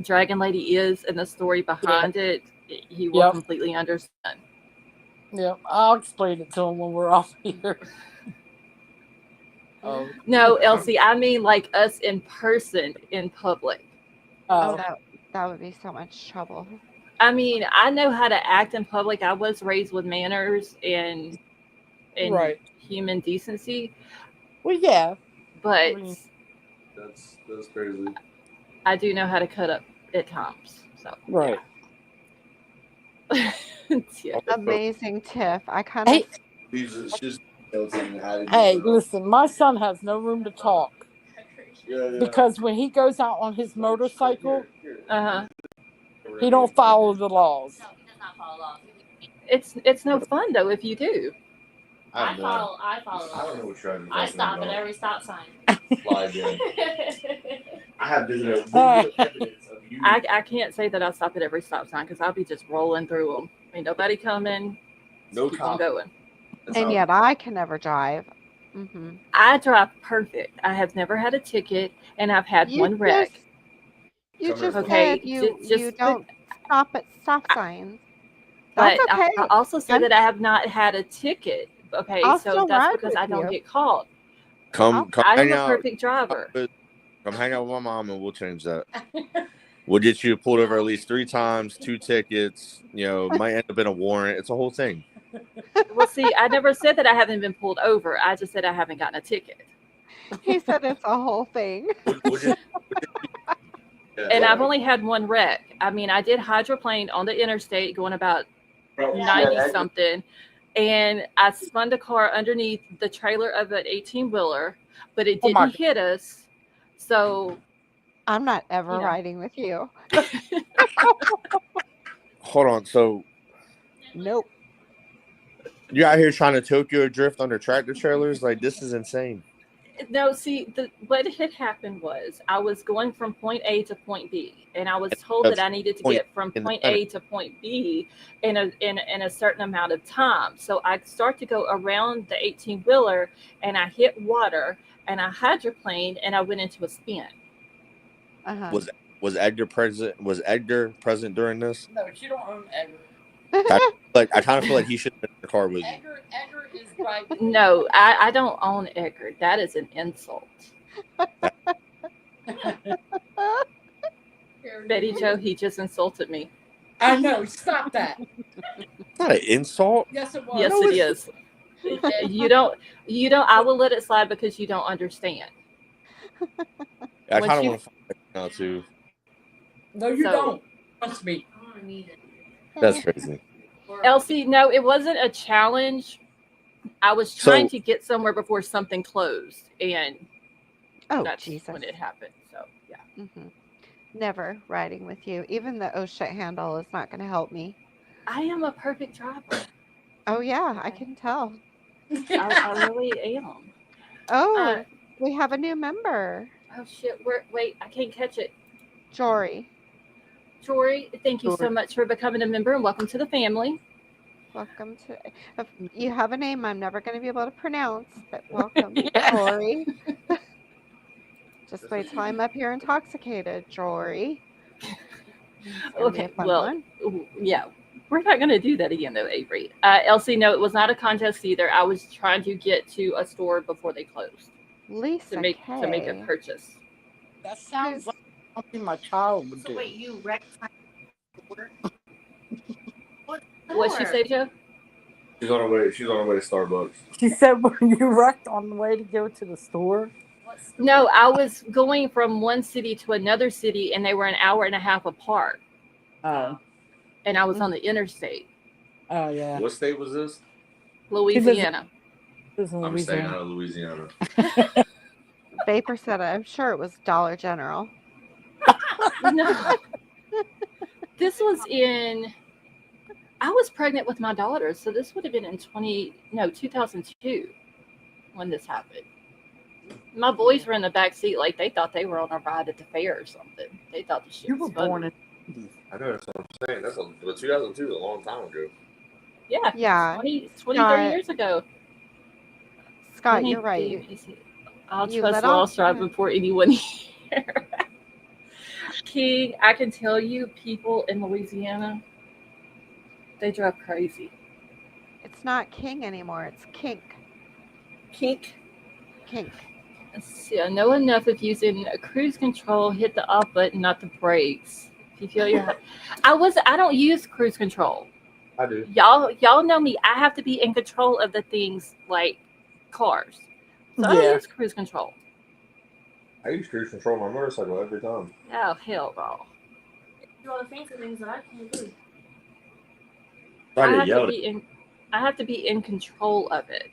Dragon Lady is and the story behind it, he will completely understand.
Yeah, I'll explain it to him when we're off here. Oh
no, Elsie, I mean like us in person in public.
Oh, that would be so much trouble.
I mean, I know how to act in public. I was raised with manners and
right.
human decency.
Well, yeah,
but
that's crazy.
I do know how to cut up at times. So
right.
Yeah.
Amazing Tiff. I kind of.
Hey, listen, my son has no room to talk.
Yeah.
Because when he goes out on his motorcycle,
he
don't follow the laws.
No, he does not follow laws.
It's no fun though if you do.
I follow
I don't
laws.
know what you're talking
I stop
about.
at every stop sign.
Fly again. I have digital evidence of you.
I can't say that I stop at every stop sign because I'll be just rolling through them. Ain't nobody coming.
No
keep on going.
And yet I can never drive. Mm-hmm.
I drive perfect. I have never had a ticket, and I've had one wreck.
You just said you don't stop at stop signs. That's
but
okay.
I also said that I have not had a ticket. Okay, so that's because I don't get caught.
Come
I'm
hang
a
out.
perfect driver.
Come hang out with my mom, and we'll change that. We'll get you pulled over at least 3 times, 2 tickets. Might end up in a warrant. It's a whole thing.
Well, see, I never said that I haven't been pulled over. I just said I haven't gotten a ticket.
He said it's a whole thing.
And I've only had one wreck. I mean, I did hydroplane on the interstate going about 90 something, and I spun the car underneath the trailer of an 18-wheeler, but it didn't hit us. So
I'm not ever riding with you.
Hold on. So
nope.
You're out here trying to Tokyo drift under tractor trailers? Like, this is insane.
No, see, what had happened was I was going from point A to point B, and I was told that I needed to get from point A to point B in a certain amount of time. So I start to go around the 18-wheeler, and I hit water, and I hydroplaned, and I went into a spin.
Was Edgar present? Was Edgar present during this?
No, you don't own Edgar.
I kind of feel like he should have been in the car with you.
Edgar is driving.
No, I don't own Edgar. That is an insult. Betty Joe, he just insulted me.
I know. Stop that.
It's not an insult.
Yes, it was.
Yes, it is. You don't. I will let it slide because you don't understand.
I kind of want to find it now too.
No, you don't. Trust me.
That's crazy.
Elsie, no, it wasn't a challenge. I was trying
So
to get somewhere before something closed, and
Oh,
that's
Jesus.
when it happened. So, yeah.
Hmm. Never riding with you. Even the oh shit handle is not going to help me.
I am a perfect driver.
Oh, yeah, I
Okay.
can tell.
I really am.
Oh, we have a new member.
Oh, shit. Wait, I can't catch it.
Jory.
Jory, thank you so
Jory.
much for becoming a member, and welcome to the family.
Welcome to. If you have a name I'm never going to be able to pronounce, but welcome, Jory. Just wait till I'm up here intoxicated, Jory. It's going to be a fun one.
Yeah. We're not going to do that again, though, Avery. Elsie, no, it was not a contest either. I was trying to get to a store before they closed
Lisa
to make a
K.
purchase.
That sounds like something my child would
So
do.
wait, you wrecked my door?
What'd she say, Joe?
She's on her way. She's on her way to Starbucks.
She said, "Were you wrecked on the way to go to the store?"
No, I was going from one city to another city, and they were an hour and a half apart,
Oh,
and I was on the interstate,
oh yeah.
What state was this?
Louisiana.
This is in
I'm staying
Louisiana.
out of Louisiana.
Vapor said I'm sure it was Dollar General.
No, this was I was pregnant with my daughter, so this would have been in 2002 when this happened. My boys were in the back seat like they thought they were on a ride at the fair or something. They thought the shit
You
was
were
funny.
born in.
I know that's what I'm saying. But 2002 is a long time ago.
Yeah, 23 years ago.
Scott, you're right.
I'll
You
trust
let
Lost
off-
Drive before anyone here. King, I can tell you, people in Louisiana, they drive crazy.
It's not King anymore. It's Kink.
Kink.
Kink.
See, I know enough of using a cruise control, hit the off button, not the brakes. If you feel your, I don't use cruise control.
I do.
Y'all know me. I have to be in control of the things like cars. So I don't use cruise control.
I use cruise control on my motorcycle every time.
Oh hell no!
Do all the fancy things that I can't do.
I have to be in control of it.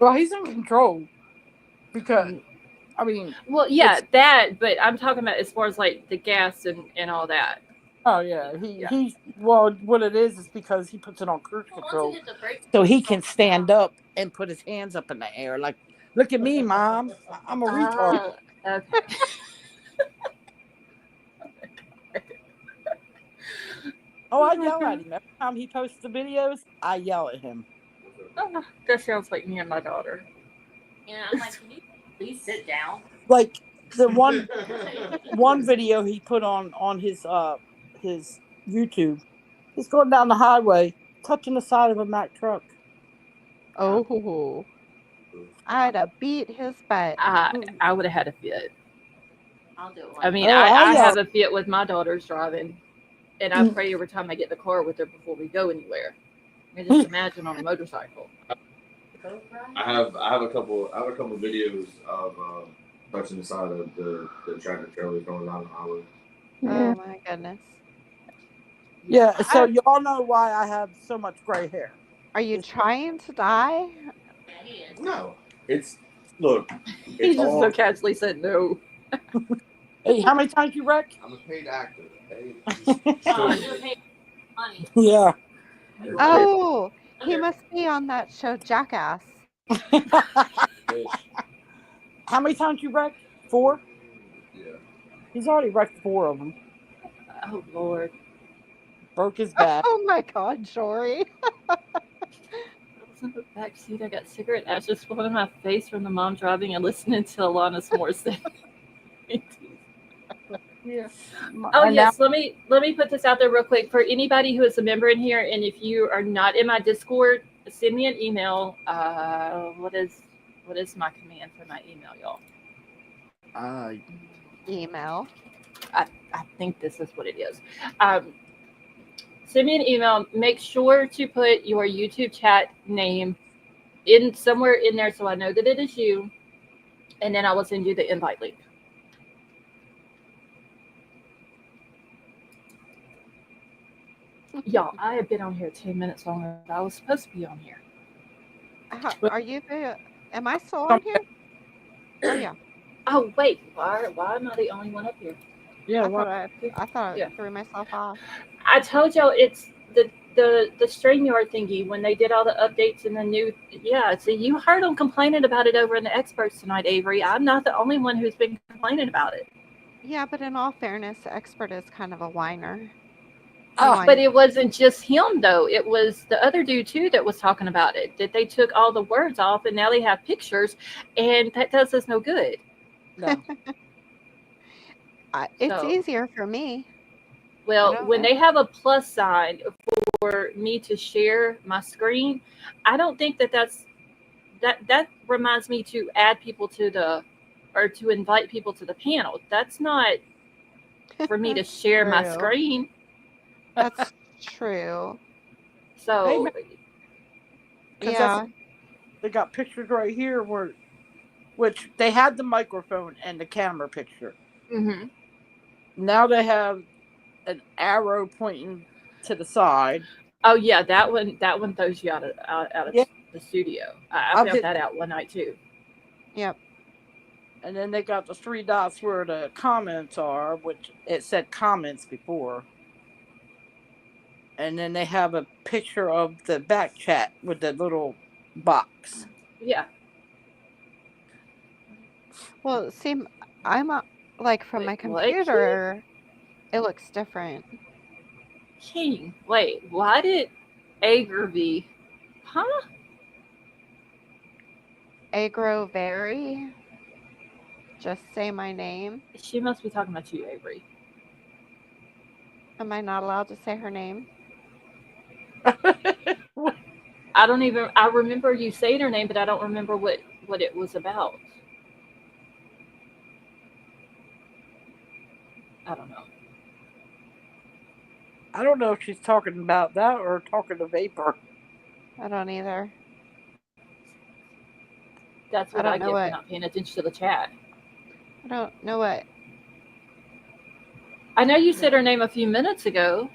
Well, he's in control because, I mean.
Well, yeah, that. But I'm talking about as far as like the gas and all that.
Oh yeah, he. Well, what it is because he puts it on cruise control, so he can stand up and put his hands up in the air. Like, look at me, Mom. I'm a retard.
Okay.
Oh, I yell at him every time he posts the videos. I yell at him.
Oh, that sounds like me and my daughter.
Yeah, I'm like, can you please sit down?
Like the one video he put on his YouTube. He's going down the highway, touching the side of a Mack truck.
Oh, I'd have beat his butt.
I would have had a fit.
I'll do it.
I mean, I have a fit with my daughter's driving, and I pray every time I get in the car with her before we go anywhere. I mean, just imagine on a motorcycle.
I have a couple videos of touching the side of the tractor trailer going down the highway.
Oh my goodness.
Yeah, so y'all know why I have so much gray hair.
Are you trying to die?
No, look.
He just so casually said no.
Hey, how many times you wrecked?
I'm a paid actor. Okay?
Oh, you're paying money.
Yeah.
Oh, he must be on that show Jackass.
How many times you wrecked? 4?
Yeah.
He's already wrecked 4 of them.
Oh Lord.
Broke his back.
Oh my God, Jory.
I was in the back seat. I got cigarette ashes falling on my face from the mom driving and listening to Alanis Morissette.
Yeah.
Oh yes, let me put this out there real quick for anybody who is a member in here, and if you are not in my Discord, send me an email. What is my command for my email, y'all?
Email.
I think this is what it is. Send me an email. Make sure to put your YouTube chat name in somewhere in there so I know that it is you, and then I will send you the invite link. Y'all, I have been on here 10 minutes longer than I was supposed to be on here.
Are you am I still on here? Oh yeah.
Oh, wait. Why am I the only one up here?
Yeah,
I
well,
thought
Yeah.
I threw myself off.
I told y'all it's the StreamYard thingy when they did all the updates and the new. Yeah, see, you heard them complaining about it over in the experts tonight, Avery. I'm not the only one who's been complaining about it.
Yeah, but in all fairness, the expert is kind of a whiner.
Oh,
But it wasn't just him though. It was the other dude too that was talking about it. That they took all the words off and now they have pictures, and that does us no good.
no.
It's
So,
easier for me. I
well,
don't
when
know.
they have a plus sign for me to share my screen, I don't think that reminds me to add people to the or to invite people to the panel. That's not for me to
That's
share my
true.
screen.
That's true.
Hey,
So,
because that's
Yeah.
they got pictures right here which they had the microphone and the camera picture.
mhm.
Now they have an arrow pointing to the side.
Oh yeah, that one throws you out of
Yeah,
the studio. I
I'll
found
get.
that out one night too.
Yep.
And then they got the three dots where the comments are, which it said comments before. And then they have a picture of the back chat with the little box.
Yeah.
Well, see, I'm like from
Wait,
my
what? King?
computer, it looks different.
King. Wait, why did Agerby? Huh?
Agrovary. Just say my name.
She must be talking about you, Avery.
Am I not allowed to say her name?
I don't even. I remember you saying her name, but I don't remember what it was about. I don't know.
I don't know if she's talking about that or talking to Vapor.
I don't either.
That's
I
what I
don't know
get for
what.
not paying attention to the chat.
I don't know what.
I know you said her name a few minutes ago.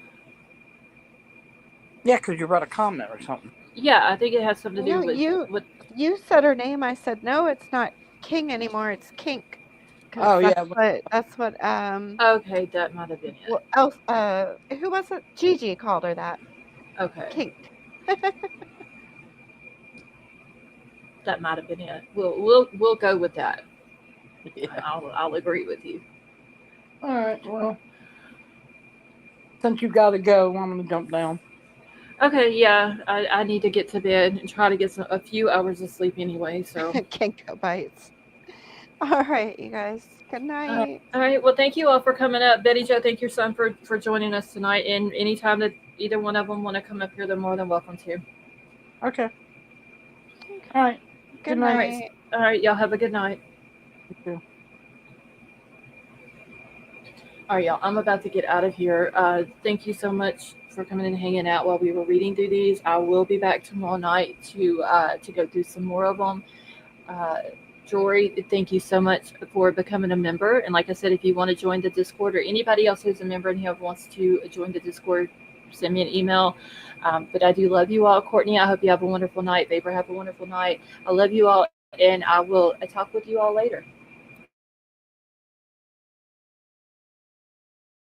Yeah, because you read a comment or something.
Yeah, I think it has something to
No,
do with
you said her name. I said no. It's not King anymore. It's Kink. Because
Oh yeah,
that's what
Okay, that might have been it.
else who was it? Gigi called her that.
Okay,
Kink.
that might have been it. We'll go with that.
yeah.
I'll agree with you.
All right. Well, since you got to go, I'm gonna jump down.
Okay, yeah, I need to get to bed and try to get a few hours of sleep anyway. So,
Kinko bites. All right, you guys. Good night.
all right. Well, thank you all for coming up. Betty Jo, thank your son for joining us tonight. And anytime that either one of them want to come up here, they're more than welcome to.
Okay. All right.
Good
night.
All right,
night.
all right. Y'all have a good night.
You too.
All right, y'all. I'm about to get out of here. Thank you so much for coming and hanging out while we were reading through these. I will be back tomorrow night to go through some more of them. Jory, thank you so much for becoming a member. And like I said, if you want to join the Discord or anybody else who's a member and who wants to join the Discord, send me an email. But I do love you all. Courtney, I hope you have a wonderful night. Vapor, have a wonderful night. I love you all, and I will talk with you all later.